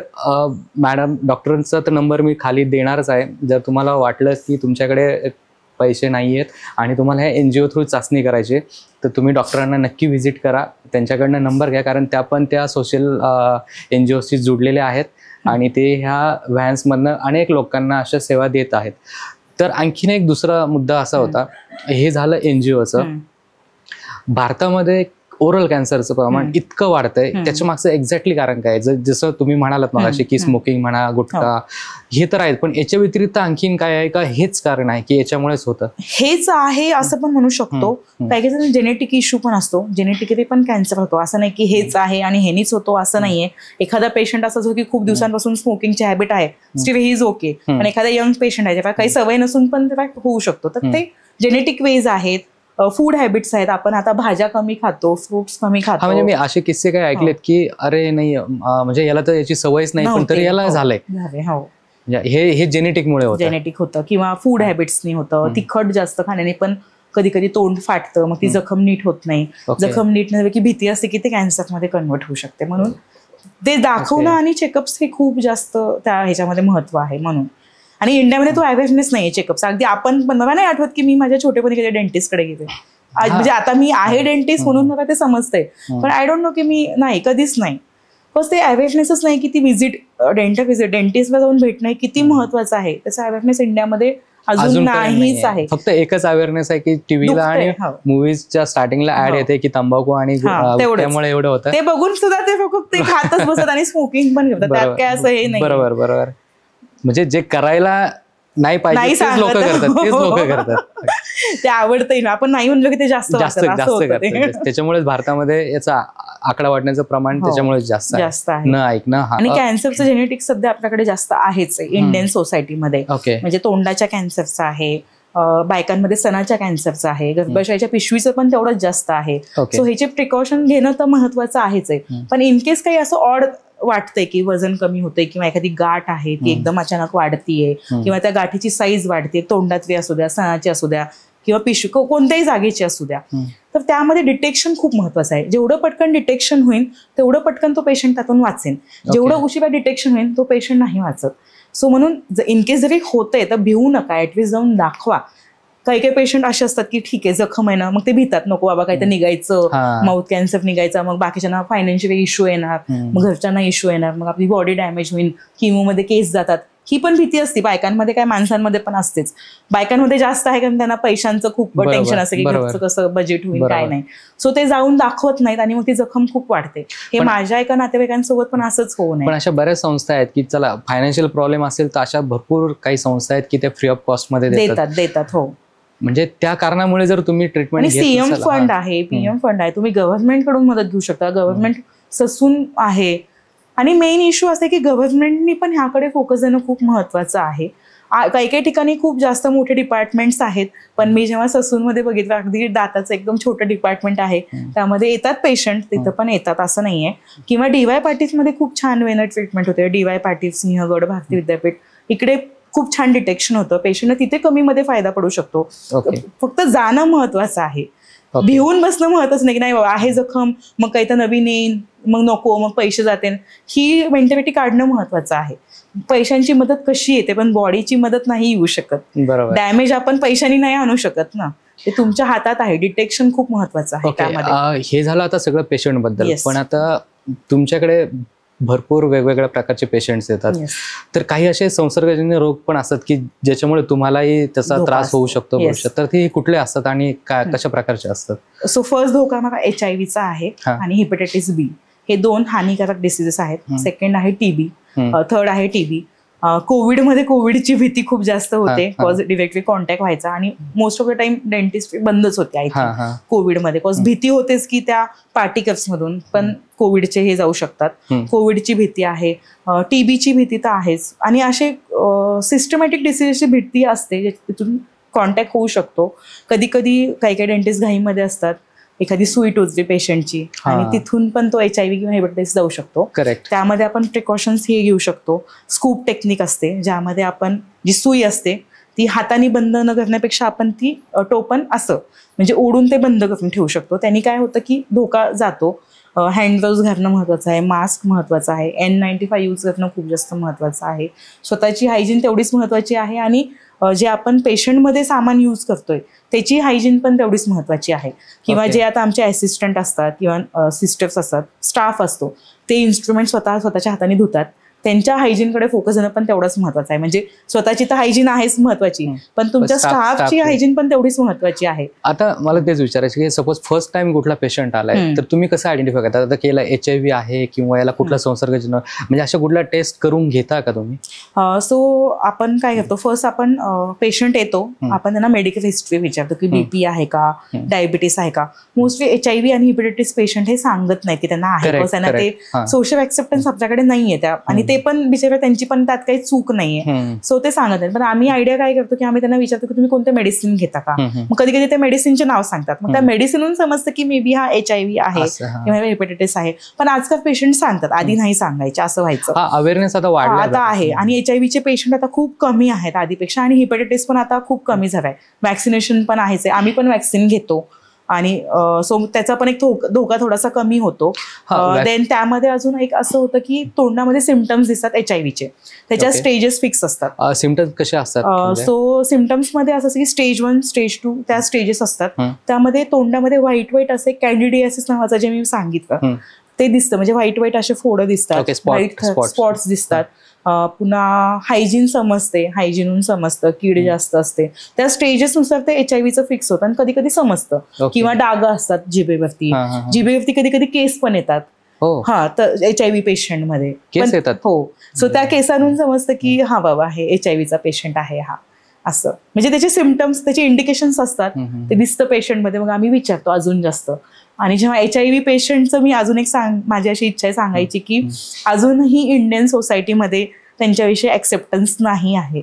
मॅडम डॉक्टरांचा तर नंबर मी खाली देणारच आहे. जर तुम्हाला वाटलं की तुमच्याकडे पैसे नाही आहेत आणि तुम्हाला ह्या एनजीओ थ्रू चाचणी करायची तर तुम्ही डॉक्टरांना नक्की व्हिजिट करा, त्यांच्याकडनं नंबर घ्या, कारण त्या पण त्या सोशल एनजीओशी जुडलेल्या आहेत आणि ते ह्या व्हॅन्समधनं अनेक लोकांना अशा सेवा देत आहेत. तर आणखीन एक दुसरा मुद्दा असा होता, हे झालं एनजीओचं. भारतामध्ये ओरल कॅन्सरचं प्रमाण इतकं वाढतंय, त्याच्या मागचं एक्झॅक्टली कारण काय? जसं तुम्ही म्हणालात मगाशी की स्मोकिंग म्हणा, गुटखा, हे तर आहेत, पण याच्या व्यतिरिक्त आणखीन काय आहे का हेच कारण आहे की याच्यामुळेच होतं?
हेच आहे असं पण म्हणू शकतो. काही काही जेनेटिक इश्यू पण असतो, जेनेटिकली पण कॅन्सर होतो. असं नाही की हेच आहे आणि हेनीच होतो असं नाहीये. एखादा पेशंट असं जो की खूप दिवसांपासून स्मोकिंगची हॅबिट आहे, स्टील ही इज ओके, पण एखादा यंग पेशंट आहे ज्याला काही सवय नसून पण होऊ शकतो. तर ते जेनेटिक वेज आहेत, फूड हॅबिट्स आहेत. आपण आता भाज्या कमी खातो, फ्रुट्स कमी खातो.
म्हणजे मी असे किस्से काय ऐकलेत की अरे नाही म्हणजे याला तर याची सवयच नाही पण तरी याला झालंय. हे जेनेटिकमुळे होतं,
जेनेटिक होतं किंवा फूड हॅबिट्सनी होतं. तिखट जास्त खाण्याने पण कधी कधी तोंड फाटतं, मग ती जखम नीट होत नाही. जखम नीट नव्हे की भीती असते की ते कॅन्सरमध्ये कन्वर्ट होऊ शकते. म्हणून ते दाखवणं आणि चेकअप्स हे खूप जास्त त्या ह्याच्यामध्ये महत्व आहे. म्हणून आणि इंडियामध्ये तो अवेअरनेस नाहीये चेकअपचा. अगदी आपण पण मला नाही आठवत की मी माझ्या छोटेपणी कधी डेंटिस्टकडे गेले. म्हणजे आता मी आहे डेंटिस्ट म्हणून मला ते समजतंय, पण आय डोंट नो की मी नाही, कधीच नाही. बस ते अवेअरनेसच नाही की ती डेंटिस्टला जाऊन भेटणं किती महत्वाचं आहे. त्याचा अवेअरनेस इंडियामध्ये अजून नाहीच आहे.
फक्त एकच अवेअरनेस आहे की टीव्हीला आणि मूवीजच्या स्टार्टिंगला ऍड येते की तंबाखू आणि त्यामुळे एवढं होतं.
ते बघून सुद्धा ते फक्त ते खातच बसत आणि स्मोकिंग पण करतात. त्यात काय असं हे नाही.
बरोबर बरोबर. म्हणजे जे करायला नाही पाहिजे तेच लोक करतात.
ते आवडतंय ना, आपण नाही म्हणलो की ते जास्त
करतात. त्याच्यामुळेच भारतामध्ये याचा आकडा वाढण्याचं प्रमाण त्याच्यामुळे जास्त आहे. न ऐकणं.
आणि कॅन्सरचं जेनेटिक्स सध्या आपल्याकडे जास्त आहेच इंडियन सोसायटीमध्ये. म्हणजे तोंडाच्या कॅन्सरचं आहे, बायकांमध्ये स्तनाच्या कॅन्सरचं आहे, गर्भाशयाच्या पिशवीचं पण तेवढंच जास्त आहे. सो ह्याचे प्रिकॉशन घेणं तर महत्वाचं आहेच आहे. पण इनकेस काही असं ऑड वाटतंय की वजन कमी होतंय किंवा एखादी गाठ आहे ती एकदम अचानक वाढतीये किंवा त्या गाठीची साईज वाढते, तोंडातली असू द्या, स्तनाची असू द्या किंवा पिशवी कोणत्याही जागेची असू द्या, तर त्यामध्ये डिटेक्शन खूप महत्वाचं आहे. जेवढं पटकन डिटेक्शन होईल तेवढं पटकन तो पेशंट त्यातून वाचेल. जेवढं उशिरा डिटेक्शन होईल तो पेशंट नाही वाचत. सो म्हणून इनकेस जरी होतंय तर भिवू नका, ऍटलिस्ट जाऊन दाखवा. काही काही पेशंट असे असतात की ठीक आहे जखम आहे ना, मग ते भितात, नको बाबा काहीतरी निघायचं, माउथ कॅन्सर निघायचा, मग बाकीच्यांना फायनान्शियल इश्यू येणार, मग घरच्यांना इश्यू येणार, मग आपली बॉडी डॅमेज होईल, किमोमध्ये केस जातात. ही पण भीती असते बायकांमध्ये, काय माणसांमध्ये पण असतेच. बायकांमध्ये जास्त आहे कारण त्यांना पैशांचं खूप टेन्शन असतं की घरचं कसं बजेट होईल काय नाही. सो ते जाऊन दाखवत नाहीत आणि मग ती जखम खूप वाढते. हे माझ्या एका नातेवाईकांसोबत पण असंच होऊ नये.
पण अशा बऱ्याच संस्था आहेत की चला फायनान्शियल प्रॉब्लेम असेल तर अशा भरपूर काही संस्था आहेत की त्या फ्री ऑफ कॉस्ट मध्ये देतात. हो, म्हणजे त्या कारणामुळे जर तुम्ही ट्रीटमेंट
सीएम फंड आहे, पीएम फंड आहे, तुम्ही गव्हर्नमेंट कडून मदत घेऊ शकता. गव्हर्नमेंट ससून आहे. आणि मेन इश्यू असं आहे की गव्हर्नमेंटनी पण ह्याकडे फोकस देणं खूप महत्वाचं आहे. काही काही ठिकाणी खूप जास्त मोठे डिपार्टमेंट्स आहेत, पण मी जेव्हा ससूनमध्ये बघितलं अगदी दाताचं एकदम छोटं डिपार्टमेंट आहे, त्यामध्ये येतात पेशंट, तिथं पण येतात असं नाहीये. किंवा DY पाटीलमध्ये खूप छान वेनं ट्रीटमेंट होते. DY पाटील, सिंहगड, भारती विद्यापीठ, इकडे खूप छान डिटेक्शन होतं. पेशंटला तिथे कमीमध्ये फायदा पडू शकतो. फक्त जाणं महत्वाचं आहे, भिवून बसणं महत्वाचं नाही की नाही बाबा आहे जखम मग काही तर नवीन येईन, मग नको, मग पैसे जाते. ही मेंटॅलिटी काढणं महत्वाचं आहे. पैशांची मदत कशी येते पण बॉडीची मदत नाही येऊ शकत. डॅमेज आपण पैशांनी नाही आणू शकत ना, ते तुमच्या हातात आहे. डिटेक्शन खूप महत्वाचं आहे त्यामध्ये.
हे झालं आता सगळं पेशंट बद्दल, पण आता तुमच्याकडे भरपूर वेगवेगळ्या प्रकारचे पेशंट्स येतात, तर काही असे संसर्गजन्य रोग पण असतात की ज्याच्यामुळे तुम्हालाही त्याचा त्रास होऊ शकतो भविष्यात. तर ते कुठले असतात आणि कशा प्रकारचे असतात?
सो फर्स्ट धोका मला HIV चा आहे आणि हेपॅटायटिस B. हे 2 हानिकारक डिसीजेस आहेत. सेकंड आहे TB, थर्ड आहे TB. कोविडमध्ये कोविडची भीती खूप जास्त होते, कॉज डिरेक्टली कॉन्टॅक्ट व्हायचा आणि most of the time dentist बंदच होते आय थिंक कोविडमध्ये, कॉज भीती होतेच की त्या पार्टिकल्स मधून पण कोविडचे हे जाऊ शकतात. कोविडची भीती आहे, TBची भीती तर आहेच, आणि असे सिस्टमॅटिक डिसीजची भीती असते तिथून कॉन्टॅक्ट होऊ शकतो. कधी कधी काही काही डेंटिस्ट घाईमध्ये असतात, एखादी सुई टोचली पेशंटची आणि तिथून पण तो HIV किंवा हेपॅटायटिस जाऊ शकतो. त्यामध्ये आपण प्रिकॉशन्स हे घेऊ शकतो. स्कूप टेक्निक असते ज्यामध्ये आपण जी सुई असते ती हाताने बंद न करण्यापेक्षा आपण ती टोपण असं म्हणजे ओढून ते बंद करून ठेवू शकतो. त्यांनी काय होतं की धोका जातो. हँड ग्लोव्ज घालणं महत्वाचं आहे, मास्क महत्वाचं आहे, N95 यूज करणं खूप जास्त महत्वाचं आहे. स्वतःची हायजीन तेवढीच महत्वाची आहे आणि जे आपण पेशंटमध्ये सामान यूज करतोय त्याची हायजीन पण तेवढीच महत्वाची आहे. किंवा जे आता आमचे असिस्टंट असतात किंवा सिस्टर्स असतात, स्टाफ असतो, ते इन्स्ट्रुमेंट स्वतःच्या हाताने धुतात त्यांच्या हायजीनकडे फोकस देणं पण तेवढंच महत्वाचं आहे. म्हणजे स्वतःची तर हायजीन आहेच महत्वाची, पण तुमच्या स्टाफची हायजीन पण तेवढीच महत्वाची आहे.
आता मला तेच विचारायचं की सपोज फर्स्ट टाइम कुठला पेशंट आलाय तर तुम्ही कसं आयडेंटिफाय करता आता केला HIV आहे किंवा याला कुठला संसर्गजन्य म्हणजे अशा कुठला टेस्ट करून घेता का तुम्ही?
सो आपण काय करतो, फर्स्ट आपण पेशंट येतो, आपण त्यांना मेडिकल हिस्ट्री विचारतो की BP आहे का, डायबिटीस आहे का. मोस्टली HIV आणि हेपेटायटिस पेशंट हे सांगत नाही की त्यांना आहे, त्यांना ते सोशल ऍक्सेप्टन्स आपल्याकडे नाहीये त्या, आणि ते पण बिचारा त्यांची पण त्यात काही चूक नाहीये, सो ते सांगत नाही. पण आम्ही आयडिया काय करतो की आम्ही त्यांना विचारतो की तुम्ही कोणते मेडिसिन घेता का. मग कधी कधी ते मेडिसिनचे नाव सांगतात, मग त्या मेडिसिनून समजतं की मे बी हा HIV आहे किंवा हेपेटायटिस आहे. पण आजकाल पेशंट सांगतात, आधी नाही सांगायचे, असं व्हायचं.
अवेअरनेस
आता आहे, आणि HIV चे पेशंट आता खूप कमी आहेत आधीपेक्षा, आणि हेपेटायटिस पण आता खूप कमी झालाय. वॅक्सिनेशन पण आहेच, आम्ही पण वॅक्सिन घेतो, आणि सो त्याचा पण एक धोका थोडासा कमी होतो. देन त्यामध्ये अजून एक असं होतं की तोंडामध्ये सिम्पटम्स दिसतात HIVचे, त्याच्या स्टेजेस फिक्स असतात.
सिम्पटम्स कसे असतात?
सो सिम्पटम्स मध्ये असं की स्टेज 1, स्टेज 2 त्या स्टेजेस असतात. त्यामध्ये तोंडामध्ये व्हाईट असे कॅन्डिडियासिस नावाचं जे मी सांगितलं ते दिसतं, म्हणजे व्हाईट असे फोडं दिसतात, व्हाईट स्पॉट्स दिसतात. पुन्हा हायजीन समजते, हायजीनहून समजतं कीड जास्त असते, त्या स्टेजेसनुसार ते HIVचं फिक्स होतं, आणि कधी कधी समजतं. किंवा डाग असतात जिभेवरती कधी कधी केस पण येतात. हा, तर HIV पेशंट मध्ये
केस येतात.
हो, सो त्या केसांहून समजतं की हा बाबा हे HIVचा पेशंट आहे हा, असं. म्हणजे त्याचे सिम्पटम्स, त्याचे इंडिकेशन्स असतात, ते दिसतं पेशंटमध्ये. मग आम्ही विचारतो अजून जास्त. आणि जेव्हा HIV पेशंटचं मी अजून एक माझी अशी इच्छा आहे सांगायची की अजूनही इंडियन सोसायटीमध्ये त्यांच्याविषयी ऍक्सेप्टन्स नाही आहे.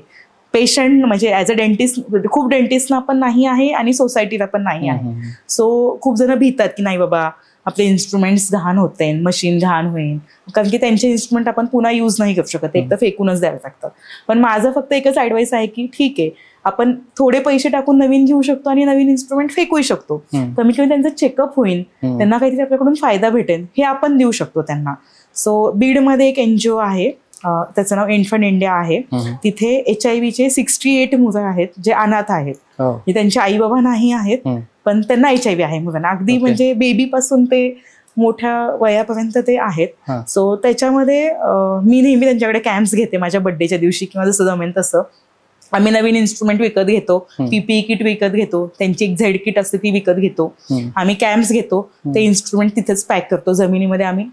पेशंट म्हणजे ऍज अ डेंटिस्ट, खूप डेंटिस्टना पण नाही आहे आणि सोसायटीला पण नाही आहे. सो खूप जण भीतात की नाही बाबा आपले इन्स्ट्रुमेंट्स घाण होते, मशीन घाण होईल, कारण की त्यांचे इन्स्ट्रुमेंट आपण पुन्हा यूज नाही करू शकत, एक तर फेकूनच द्यावं लागतं. पण माझं फक्त एकच ऍडवाइस आहे की ठीक आहे, आपण थोडे पैसे टाकून नवीन घेऊ शकतो आणि नवीन इन्स्ट्रुमेंट फेकू शकतो. कमी कमी त्यांचं चेकअप होईल, त्यांना काहीतरी आपल्याकडून फायदा भेटेल, हे आपण देऊ शकतो त्यांना. सो बीडमध्ये एक NGO आहे, त्याचं नाव इन्फंट इंडिया आहे. तिथे HIVचे 68 मुलं आहेत जे अनाथ आहेत, त्यांचे आई बाबा नाही आहेत, पण त्यांना HIV आहे मुलांना, अगदी म्हणजे बेबी पासून ते मोठ्या वयापर्यंत ते आहेत. सो त्याच्यामध्ये मी नेहमी त्यांच्याकडे कॅम्प्स घेते माझ्या बर्थडेच्या दिवशी, किंवा जसं जमेल तसं. आम्ही नवीन इन्स्ट्रुमेंट विकत घेतो, PPE किट विकत घेतो, त्यांची एक झेड किट असते ती विकत घेतो, आम्ही कॅम्प्स घेतो, ते इन्स्ट्रुमेंट तिथेच पॅक करतो, जमिनीमध्ये आम्ही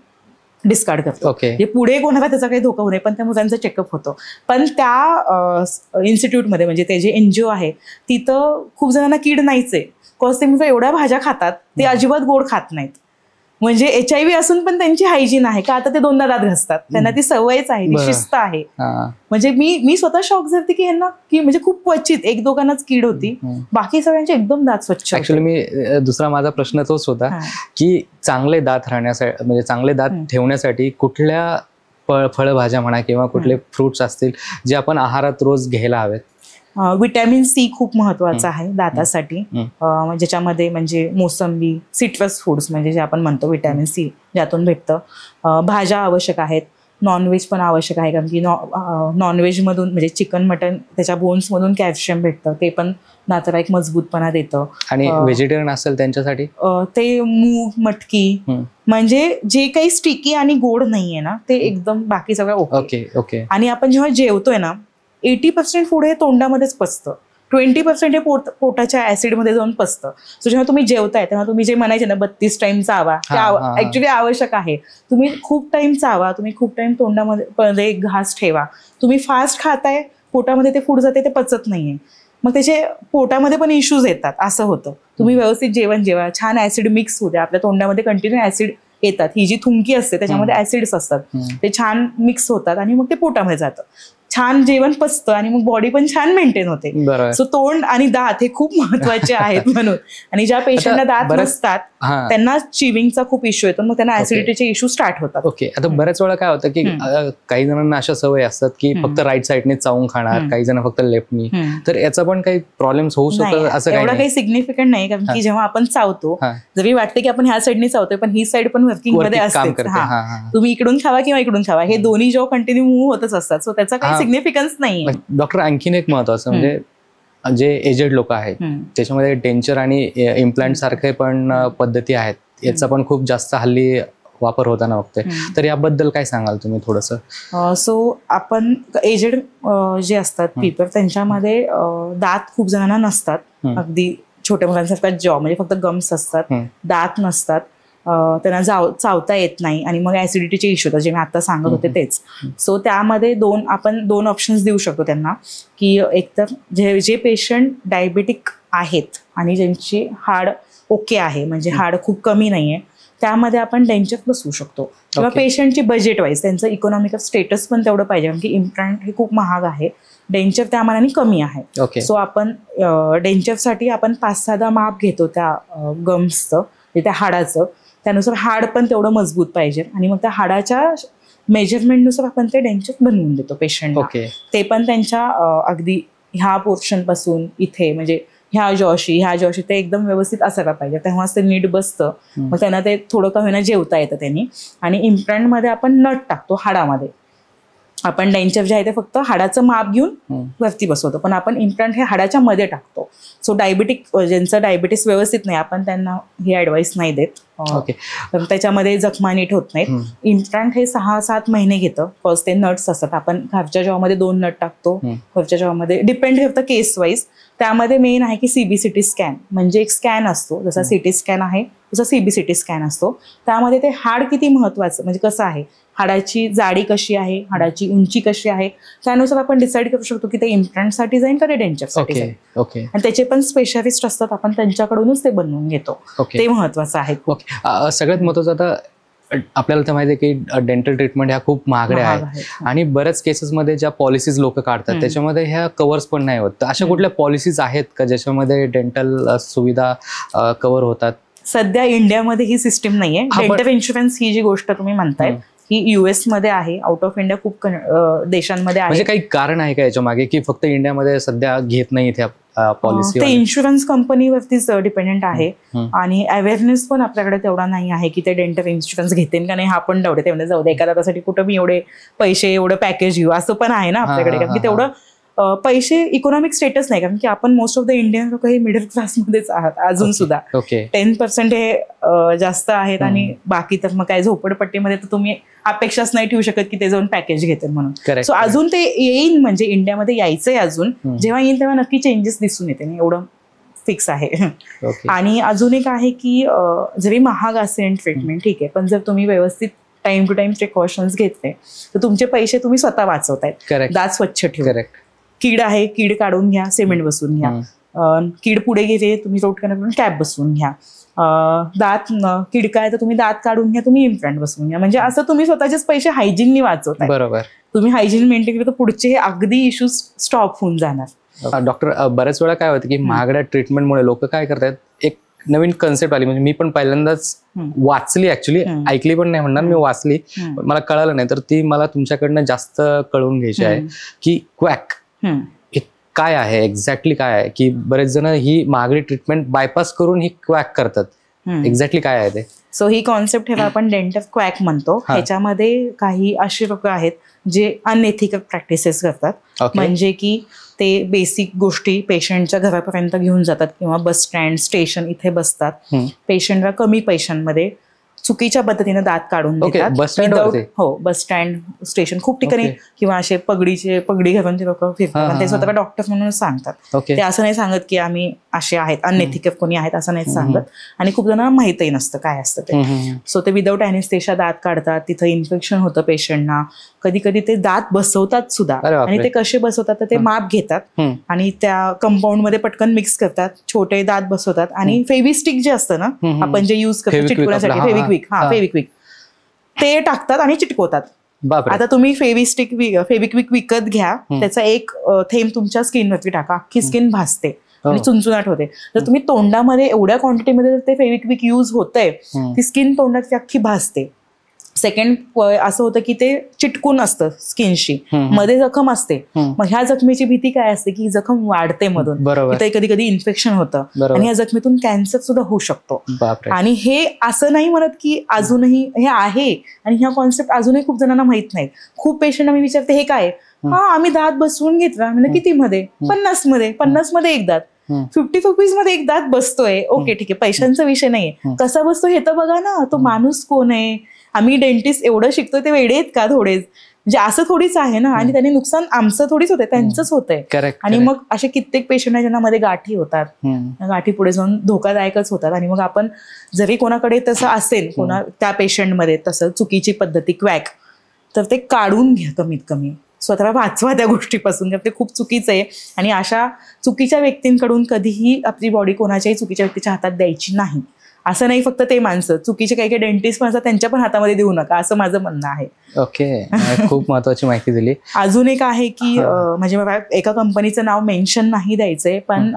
डिस्कार्ड करतो. पुढे कोणाला त्याचा काही धोका होऊ नये, पण त्या मुलांचा चेकअप होतो. पण त्या इन्स्टिट्यूटमध्ये म्हणजे ते जे NGO आहे तिथं खूप जणांना कीड नाहीच आहे, बिकॉज ते मुलं एवढ्या भाज्या खातात, ते अजिबात गोड खात नाहीत. म्हणजे HIV असून पण त्यांची हायजीन आहे का, आता ते 2दा दात घासतात, त्यांना ती सवयच आहे, ती शिस्त आहे. म्हणजे मी स्वतः शॉक झाले की यांना की म्हणजे खूप क्वचित 1-2 कीड होती, बाकी सगळ्यांचे एकदम दात स्वच्छ.
ऍक्च्युअली मी दुसरा माझा प्रश्न तोच होता की चांगले दात राहण्यासाठी, म्हणजे चांगले दात ठेवण्यासाठी कुठल्या फळभाज्या म्हणा किंवा कुठले फ्रुट्स असतील जे आपण आहारात रोज घ्यायला हवेत?
विटॅमिन C खूप महत्वाचं आहे दातासाठी, ज्याच्यामध्ये म्हणजे मोसंबी, सिट्रस फूड्स म्हणजे जे आपण म्हणतो विटॅमिन C ज्यातून भेटतं. भाज्या आवश्यक आहेत, नॉनव्हेज पण आवश्यक आहे, कारण की नॉनव्हेजमधून म्हणजे चिकन मटन त्याच्या बोन्समधून कॅल्शियम भेटतं, ते पण दाताला एक मजबूतपणा देतं.
आणि व्हेजिटेरियन असेल त्यांच्यासाठी ते
मूग, मटकी, म्हणजे जे काही स्टिकी आणि गोड नाहीये ना ते एकदम बाकी सगळं ओके. आणि आपण जेव्हा जेवतोय ना 80% फूड हे तोंडामध्येच पचतं, 20% हे पोटाच्या ऍसिडमध्ये जाऊन पचतं. सो जेव्हा तुम्ही जेवताय तेव्हा तुम्ही जे म्हणायचे ना 32 टाइम चावा, ते ऍक्च्युली आवश्यक आहे. तुम्ही खूप टाइम चावा, तुम्ही खूप टाइम तोंडामध्ये घास ठेवा. तुम्ही फास्ट खाताय, पोटामध्ये ते फूड जाते, ते पचत नाहीये, मग त्याचे पोटामध्ये पण इश्यूज येतात, असं होतं. तुम्ही व्यवस्थित जेवण जेवा, छान ऍसिड मिक्स होते, आपल्या तोंडामध्ये कंटिन्यू ऍसिड येतात, ही जी थुंकी असते त्याच्यामध्ये ऍसिड्स असतात, ते छान मिक्स होतात आणि मग ते पोटामध्ये जातं, छान जेवण पचतं आणि मग बॉडी पण छान मेंटेन होते. सो तोंड आणि दात हे खूप महत्वाचे आहेत म्हणून. आणि ज्या पेशंटला दात नसतात त्यांना चिविंगचा खूप इश्यू येतो, मग त्यांना ऍसिडिटीचे इश्यू स्टार्ट होतात.
आता बऱ्याच वेळा काय होतं की काही जणांना अशा सवय असतात की फक्त राईट साईडने चावून खाणार, काही जण फक्त लेफ्टनी, तर याचा पण काही प्रॉब्लेम होऊ शकतो असं?
एवढं काही सिग्निफिकंट नाही, कारण की जेव्हा आपण चावतो जरी वाटते की आपण ह्या साईडने चावतोय, पण ही साईड पण वर्किंग मध्ये असते. तुम्ही इकडून खावा किंवा इकडून खावा, हे दोन्ही जेव्हा कंटिन्यू मूव्ह होतच असतात, सो त्याचा काही सिग्निफिकन्स नाही.
डॉक्टर, आणखीन एक महत्वाचं म्हणजे जे एजेड लोक आहेत त्याच्यामध्ये डेंचर आणि इम्प्लांट सारखे पण पद्धती आहेत, याचा पण खूप जास्त हल्ली वापर होताना बघतोय. तर याबद्दल काय सांगाल तुम्ही थोडंसं?
सो आपण एजेड जे असतात पीपल त्यांच्यामध्ये दात खूप जणांना नसतात, अगदी छोट्या मुलांसारखा जॉ म्हणजे फक्त गम्स असतात, दात नसतात, त्यांना चावता येत नाही आणि मग ऍसिडिटीचे इश्यू होतात जे मी आता सांगत होते तेच. सो त्यामध्ये आपण दोन ऑप्शन्स देऊ शकतो त्यांना, की एकतर जे पेशंट डायबेटिक आहेत आणि ज्यांची हाड ओके आहे म्हणजे हाड खूप कमी नाहीये त्यामध्ये आपण डेंचर बसवू शकतो, किंवा पेशंटची बजेट वाईज त्यांचं इकॉनॉमिकल स्टेटस पण तेवढं पाहिजे, कारण की इम्प्लांट हे खूप महाग आहे, डेंचर त्या मानाने कमी आहे. सो आपण डेंचरसाठी आपण 5-6 माप घेतो त्या गम्सचं, त्या हाडाचं, त्यानुसार हाड पण तेवढं मजबूत पाहिजे आणि मग त्या हाडाच्या मेजरमेंटनुसार आपण ते डेंचर बनवून देतो पेशंटला. ते पण त्यांच्या अगदी ह्या पोर्शन पासून इथे म्हणजे ह्या जॉशी ते एकदम व्यवस्थित असायला पाहिजे, तेव्हाच ते नीट बसतं. मग त्यांना ते थोडं का होईना जेवता येतं त्यांनी. आणि इम्प्लांटमध्ये आपण नट टाकतो हाडामध्ये, आपण डेंचर जे आहे ते फक्त हाडाचं माप घेऊन वरती बसवतो, पण आपण इम्प्लांट हे हाडाच्या मध्ये टाकतो. सो ज्यांचं डायबिटीस व्यवस्थित नाही आपण त्यांना ही ऍडवाइस नाही देत, तर त्याच्यामध्ये जखमा नीट होत नाहीत. इम्प्लांट हे 6-7 महिने घेतं. फर्स्ट ते नट्स असतात, आपण खालच्या जॉमध्ये 2 नट टाकतो, वरच्या जॉमध्ये डिपेंड करतं केस वाईज. त्यामध्ये मेन आहे की CBCT स्कॅन म्हणजे एक स्कॅन असतो, जसा CT स्कॅन आहे तसा CBCT स्कॅन असतो. त्यामध्ये ते हाड किती महत्वाचं म्हणजे कसं आहे, हाडाची जाडी कशी आहे, हाडाची उंची कशी आहे, त्यानुसार आपण डिसाईड करू शकतो की ते इम्प्लांटसाठी जाईल का ते डेंचरसाठी जाईल. आणि त्याचे पण स्पेशालिस्ट असतात, आपण त्यांच्याकडूनच ते बनवून घेतो. ते महत्वाचं आहे.
सगळ्यात महत्वाचं आता आपल्याला तर माहिती आहे की डेंटल ट्रीटमेंट ह्या खूप महागड्या आहेत आणि बऱ्याच केसेसमध्ये ज्या पॉलिसीज लोक काढतात त्याच्यामध्ये ह्या कव्हर्स पण नाही होत. तर अशा कुठल्या पॉलिसीज आहेत का ज्याच्यामध्ये डेंटल सुविधा कव्हर होतात?
सध्या इंडियामध्ये ही सिस्टीम नाहीये. डेंटल इन्शुरन्स ही जी गोष्ट तुम्ही म्हणताय ही US मध्ये आहे, आउट ऑफ इंडिया खूप देशांमध्ये आहे.
म्हणजे काही कारण आहे का याच्या मागे की फक्त इंडियामध्ये सध्या घेत नाही त्या पॉलिसी?
ते इन्शुरन्स कंपनीवरतीच डिपेंडेंट आहे आणि अवेअरनेस पण आपल्याकडे तेवढा नाही आहे की ते डेंटल इन्शुरन्स घेतील का नाही हा पण डाऊट आहे. त्यामध्ये जाऊ दे एका दातासाठी कुठं मी एवढे पैसे एवढं पॅकेज घेऊ असं पण आहे ना आपल्याकडे, कारण की तेवढं पैसे इकॉनॉमिक स्टेटस नाही, कारण की आपण मोस्ट ऑफ द इंडियन लोक हे मिडल क्लासमध्येच आहात अजून सुद्धा. 10% हे जास्त आहेत आणि बाकी तर मग काय झोपडपट्टीमध्ये तर तुम्ही अपेक्षाच नाही ठेवू शकत की ते जाऊन पॅकेज घेतील म्हणून. सो अजून ते येईन म्हणजे इंडियामध्ये यायचंय अजून, जेव्हा येईल तेव्हा नक्की चेंजेस दिसून येते, एवढं फिक्स आहे. आणि अजून एक आहे की जरी महाग असेल ट्रीटमेंट ठीक आहे, पण जर तुम्ही व्यवस्थित टाइम टू टाइम प्रिकॉशन्स घेतले तर तुमचे पैसे तुम्ही स्वतः वाचवतायत. दात स्वच्छ ठेवा, कीड आहे कीड काढून घ्या, सिमेंट बसवून घ्या, कीड पुढे गेले तुम्ही रोट करून कॅप बसवून घ्या, दात किडका आहे तर तुम्ही दात काढून घ्या, तुम्ही इम्प्लांट बसवून घ्या. म्हणजे असं तुम्ही स्वतःचेच पैसे हायजीननी वाचवताय.
बरोबर.
तुम्ही हायजीन मेंटेन केलं तर पुढचे अगदी इश्यूज स्टॉप होऊन जाणार.
डॉक्टर बऱ्याच वेळा काय होतं की महागड्या ट्रीटमेंटमुळे लोक काय करतात, एक नवीन कन्सेप्ट आली, म्हणजे मी पण पहिल्यांदाच वाचली, ऍक्च्युली ऐकली पण नाही म्हणणार, मी वाचली, मला कळालं नाही, तर ती मला तुमच्याकडनं जास्त कळवून घ्यायची आहे की क्वॅक काय आहे, एक्झॅक्टली काय आहे, की बरेच जण ही महागडी ट्रीटमेंट बायपास करून ही क्वॅक करतात, एक्झॅक्टली काय आहे ते?
सो ही कॉन्सेप्ट हे आपण डेंटल क्वॅक म्हणतो. ह्याच्यामध्ये काही असे लोक आहेत जे अनएथिकल प्रॅक्टिसेस करतात, म्हणजे की ते बेसिक गोष्टी पेशंटच्या घरापर्यंत घेऊन जातात किंवा बस स्टँड स्टेशन इथे बसतात, पेशंटला कमी पैशांमध्ये चुकीच्या पद्धतीने दात काढून देतात. हो, बस स्टँड स्टेशन खूप ठिकाणी, किंवा असे पगडी घालून ते लोक फिरतात, ते स्वतःला डॉक्टर म्हणून सांगतात. ते असं नाही सांगत की आम्ही असे आहेत अनएथिकल कोणी आहेत असं नाही सांगत, आणि खूप जणांना माहितही नसतं काय असतं ते. सो ते विदाऊट अॅनेस्थेशिया दात काढतात, तिथं इन्फेक्शन होतं पेशंटना, कधी कधी ते दात बसवतात सुद्धा. आणि ते कसे बसवतात तर ते माप घेतात आणि त्या कंपाऊंड मध्ये पटकन मिक्स करतात, छोटे दात बसवतात आणि फेविस्टिक जे असतं ना आपण जे युज करतो चिटकवण्यासाठी, फेविक्विक ते टाकतात आणि चिटकवतात. आता तुम्ही फेविक्विक विकत घ्या, त्याचा एक थेंब तुमच्या स्किनवरती टाका, अख्खी स्किन भासते आणि चुनचुनाट होते. जर तुम्ही तोंडामध्ये एवढ्या क्वांटिटीमध्ये ते फेविक्विक यूज होतंय, ती स्किन तोंडाची अख्खी भासते. सेकंड असं होतं की ते चिटकून असतं स्किनशी, मध्ये जखम असते, मग ह्या जखमेची भीती काय असते की ही जखम वाढते मधून, कधी कधी इन्फेक्शन होतं आणि या जखमेतून कॅन्सर सुद्धा होऊ शकतो. आणि हे असं नाही म्हणत की अजूनही हे आहे, आणि ह्या कॉन्सेप्ट अजूनही खूप जणांना माहित नाही. खूप पेशंट आम्ही विचारते हे काय, आम्ही दात बसवून घेतला, म्हणजे किती मध्ये, 50 मध्ये एक दात, 50 रुपीज मध्ये एक दात बसतोय, ओके ठीक आहे पैशांचा विषय नाहीये, कसा बसतो हे तर बघा ना, तो माणूस कोण आहे, आम्ही डेंटिस्ट एवढं शिकतो ते वेडे आहेत का थोडेच, म्हणजे असं थोडीच आहे ना. आणि त्यांनी नुकसान आमचं थोडीच होतंय, त्यांचंच होतंय. आणि मग असे कित्येक पेशंट आहे ज्यांना मध्ये गाठी होतात, गाठी पुढे जाऊन धोकादायकच होतात. आणि मग आपण जरी कोणाकडे तसं असेल, कोणा त्या पेशंटमध्ये तसं चुकीची पद्धती क्वॅक, तर ते काढून घ्या कमीत कमी, स्वतःला वाचवा त्या गोष्टीपासून, कारण ते खूप चुकीचं आहे. आणि अशा चुकीच्या व्यक्तींकडून कधीही आपली बॉडी कोणाच्याही चुकीच्या व्यक्तीच्या हातात द्यायची नाही. असं नाही फक्त ते माणसं, चुकीचे काही काही डेंटिस्ट पण असतात, त्यांच्या पण हातामध्ये देऊ नका, असं माझं म्हणणं आहे.
ओके, खूप महत्वाची माहिती दिली.
अजून एक आहे की म्हणजे मला एका कंपनीचं नाव मेन्शन नाही द्यायचंय, पण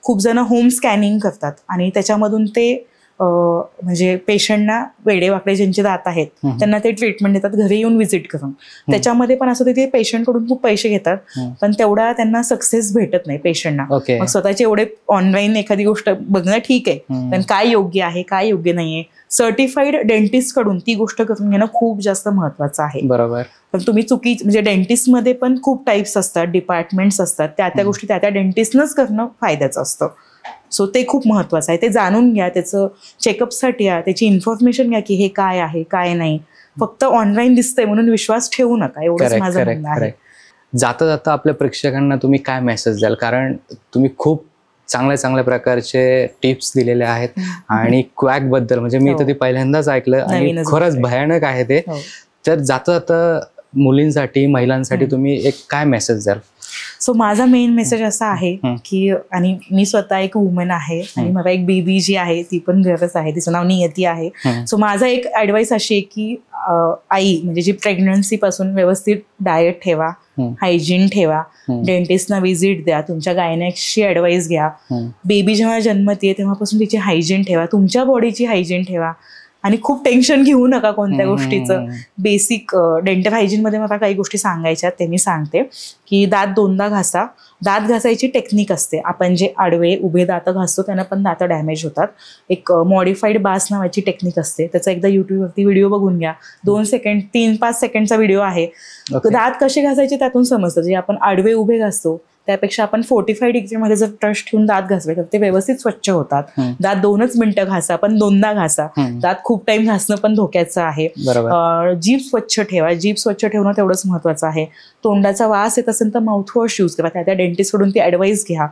खूप जण होम स्कॅनिंग करतात आणि त्याच्यामधून ते म्हणजे पेशंटना वेडेवाकडे ज्यांचे दात आहेत त्यांना ते ट्रीटमेंट देतात घरी येऊन व्हिजिट करून. त्याच्यामध्ये पण असं ते पेशंटकडून खूप पैसे घेतात, पण तेवढा त्यांना सक्सेस भेटत नाही पेशंटना. मग स्वतःचे एवढे ऑनलाईन एखादी गोष्ट बघणं ठीक आहे, पण काय योग्य आहे काय योग्य नाहीये, सर्टिफाईड डेंटिस्ट कडून ती गोष्ट करून घेणं खूप जास्त महत्वाचं आहे.
बरोबर.
पण तुम्ही म्हणजे डेंटिस्टमध्ये पण खूप टाईप्स असतात, डिपार्टमेंट्स असतात, त्या गोष्टी त्या डेंटिस्टनंच करणं फायद्याचं असतं. सो ते खूप महत्वाचं आहे. ते जाणून घ्या, त्याचं चेकअपसाठी या, त्याची इन्फॉर्मेशन घ्या की हे काय आहे काय नाही. फक्त ऑनलाईन दिसतंय म्हणून विश्वास ठेवू नका, एवढंच माझं म्हणणं आहे.
जाता जाता आपल्या प्रेक्षकांना तुम्ही काय मेसेज द्याल, कारण तुम्ही खूप चांगल्या प्रकारचे टिप्स दिलेले आहेत आणि क्वॅक बद्दल म्हणजे मी तर ते पहिल्यांदाच ऐकलं आणि खरंच भयानक आहे ते. तर जाता जाता मुलींसाठी महिलांसाठी तुम्ही एक काय मेसेज द्याल?
सो माझा मेन मेसेज असा आहे की, आणि मी स्वतः एक वुमन आहे आणि मला एक बेबी जी आहे ती पण गरज आहे, तिचं नाव नियती आहे. सो माझा एक ऍडवाइस अशी आहे की आई म्हणजे जी प्रेग्नन्सी पासून व्यवस्थित डाएट ठेवा, हायजीन ठेवा, डेंटिस्टना व्हिजिट द्या, तुमच्या गायनेकची ऍडवाइस घ्या, बेबी जेव्हा जन्मते तेव्हापासून तिची हायजीन ठेवा, तुमच्या बॉडीची हायजीन ठेवा आणि खूप टेन्शन घेऊ नका कोणत्या गोष्टीचं. बेसिक डेंटल हायजीन मध्ये मला काही गोष्टी सांगायच्या ते मी सांगते की दात 2दा घासा. दात घासायची टेक्निक असते, आपण जे आडवे उभे दात घासतो त्यांना पण दात डॅमेज होतात. एक मॉडिफाईड बास नावाची टेक्निक असते, त्याचा एकदा युट्यूबवरती व्हिडिओ बघून घ्या, 2 सेकंड 3-5 सेकंडचा व्हिडिओ आहे. दात कसे घासायचे त्यातून समजतं. जे आपण आडवे उभे घासतो त्यापेक्षा आपण 45 डिग्रीमध्ये जर ब्रश ठेवून दात घासले तर ते व्यवस्थित स्वच्छ होतात. दात 2च मिनिटं घासा, पण 2दा घासा. दात खूप टाइम घासणं पण धोक्याचं आहे. जीभ स्वच्छ ठेवा, जीभ स्वच्छ ठेवणं तेवढंच महत्वाचं आहे. तोंडाचा वास येत असेल तर माउथवॉश यूज करा, त्या डेंटिस्ट कडून ती ऍडवाइस घ्या.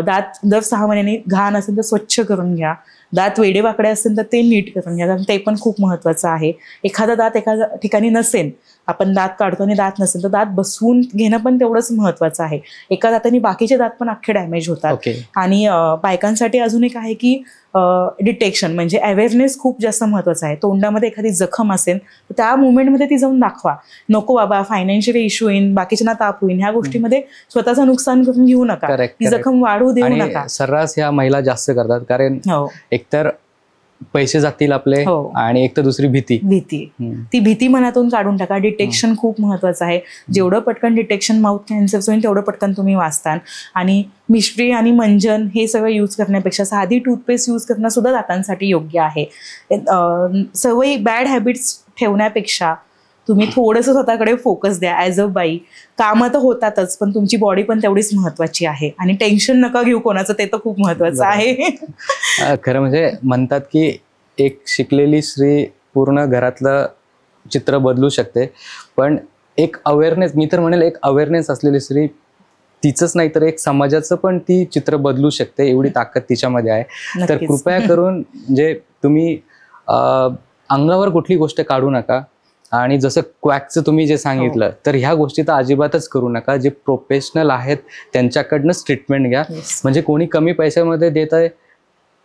दात दर 6 महिन्यांनी घाण असेल तर स्वच्छ करून घ्या. दात वेडेवाकडे असेल तर ते नीट करून घ्या, कारण ते पण खूप महत्वाचं आहे. एखादा दात एखाद्या ठिकाणी नसेल, आपण दात काढतो आणि दात नसेल तर दात बसवून घेणं पण तेवढंच महत्वाचं आहे. एका दाताने बाकीचे दात पण अख्खे डॅमेज होतात. आणि बायकांसाठी अजून एक आहे की डिटेक्शन म्हणजे अवेअरनेस खूप जास्त महत्वाचा आहे. तोंडामध्ये एखादी जखम असेल तर त्या मुवमेंटमध्ये ती जाऊन दाखवा. नको बाबा फायनान्शियल इश्यू येईन, बाकीच्यांना ताप होईल, ह्या गोष्टीमध्ये स्वतःचं नुकसान करून घेऊ नका, ती जखम वाढू देऊ नका.
सर्रास ह्या महिला जास्त करतात, कारण एकतर पैसे जातील आपले आणि एक तर दुसरी भीती. ती भीती मनातून काढून टाका. डिटेक्शन खूप महत्वाचं आहे. जेवढं पटकन डिटेक्शन माउथ कॅन्सरचं होईल तेवढं पटकन तुम्ही वाचताल. आणि मिश्री आणि मंजन हे सगळं यूज करण्यापेक्षा साधी टूथपेस्ट यूज करणं सुद्धा दातांसाठी योग्य आहे. सवयी बॅड हॅबिट्स ठेवण्यापेक्षा तुम्ही थोडंसं स्वतःकडे फोकस द्या. ॲज अ बाई कामं तर होतातच, पण तुमची बॉडी पण तेवढीच महत्वाची आहे. आणि टेन्शन नका घेऊ कोणाचं, ते तर खूप महत्वाचं आहे. खरं म्हणजे म्हणतात की एक शिकलेली स्त्री पूर्ण घरातलं चित्र बदलू शकते, पण एक अवेअरनेस, मी तर म्हणेल एक अवेअरनेस असलेली स्त्री तिचंच नाही तर एक समाजाचं पण ती चित्र बदलू शकते, एवढी ताकद तिच्यामध्ये आहे. तर कृपया करून म्हणजे तुम्ही अंगावर कुठली गोष्ट काढू नका. आणि जसं क्वॅकचं तुम्ही जे सांगितलं, तर ह्या गोष्टी तर अजिबातच करू नका. जे प्रोफेशनल आहेत त्यांच्याकडनंच ट्रीटमेंट घ्या. म्हणजे कोणी कमी पैशामध्ये देत आहे,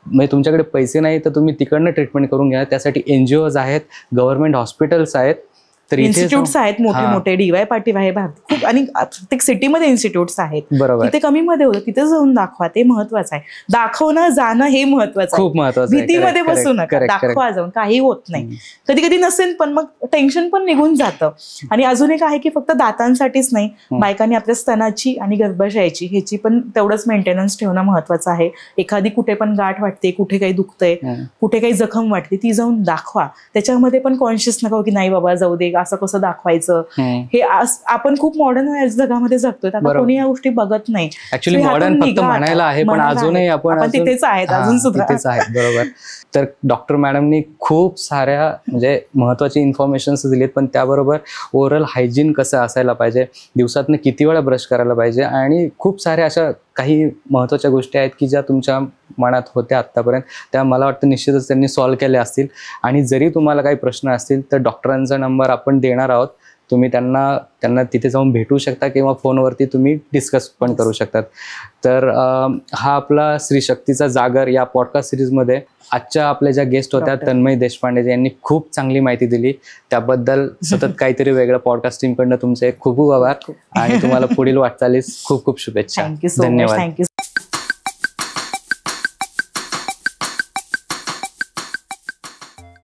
म्हणजे तुमच्याकडे पैसे नाही तर तुम्ही तिकडनं ट्रीटमेंट करून घ्या. त्यासाठी NGOs आहेत, गव्हर्नमेंट हॉस्पिटल्स आहेत, तर
इन्स्टिट्यूट्स आहेत मोठे मोठे. DY पाटील आहे खूप, आणि प्रत्येक सिटीमध्ये इन्स्टिट्यूट्स आहेत. बरोबर, तिथे कमी मध्ये होतं तिथे जाऊन दाखवा, ते महत्वाचं आहे. दाखवणं जाणं हे महत्वाचं,
खूप महत्वाचं.
भीतीमध्ये बसू नका, दाखवा जाऊन, काही होत नाही. कधी कधी नसेल पण मग टेन्शन पण निघून जातं. आणि अजून एक आहे की फक्त दातांसाठीच नाही, बायकांनी आपल्या स्तनाची आणि गर्भाशयाची ह्याची पण तेवढंच मेंटेनन्स ठेवणं महत्वाचं आहे. एखादी कुठे पण गाठ वाटते, कुठे काही दुखतंय, कुठे काही जखम वाटते, ती जाऊन दाखवा. त्याच्यामध्ये पण कॉन्शियस नका की नाही बाबा जाऊ दे, असं कसं दाखवायचं, हे आपण खूप मॉडर्न जगामध्ये जगतोय, आता कोणी या गोष्टी बघत नाही.
ऍक्च्युली मॉडर्न फक्त म्हणायला आहे, पण अजूनही आपण
तिथेच आहेत, अजून सुद्धा
तिथेच आहेत. बरोबर. तर डॉक्टर मॅडमनी खूप साऱ्या म्हणजे महत्वाची इन्फॉर्मेशन्स दिलीत, पण त्याबरोबर ओरल हायजीन कसं असायला पाहिजे, दिवसातनं किती वेळा ब्रश करायला पाहिजे, आणि खूप साऱ्या अशा काही महत्त्वाच्या गोष्टी आहेत की ज्या तुमच्या मनात होत्या आत्तापर्यंत, त्या मला वाटतं निश्चितच त्यांनी सॉल्व्ह केल्या असतील. आणि जरी तुम्हाला काही प्रश्न असतील तर डॉक्टरांचा नंबर आपण देणार आहोत, तुम्ही त्यांना तिथे जाऊन भेटू शकता किंवा फोनवरती तुम्ही डिस्कस पण करू शकतात. तर हा आपला श्री शक्तीचा जागर या पॉडकास्ट सिरीजमध्ये आजच्या आपल्या ज्या गेस्ट होत्या तन्मय देशपांडे यांनी खूप चांगली माहिती दिली. त्याबद्दल सतत काहीतरी वेगळं पॉडकास्ट टीमकडनं तुमचे खूप खूप आभार आणि तुम्हाला पुढील वाटचालीस खूप खूप शुभेच्छा.
Thank you so much. थँक्यू.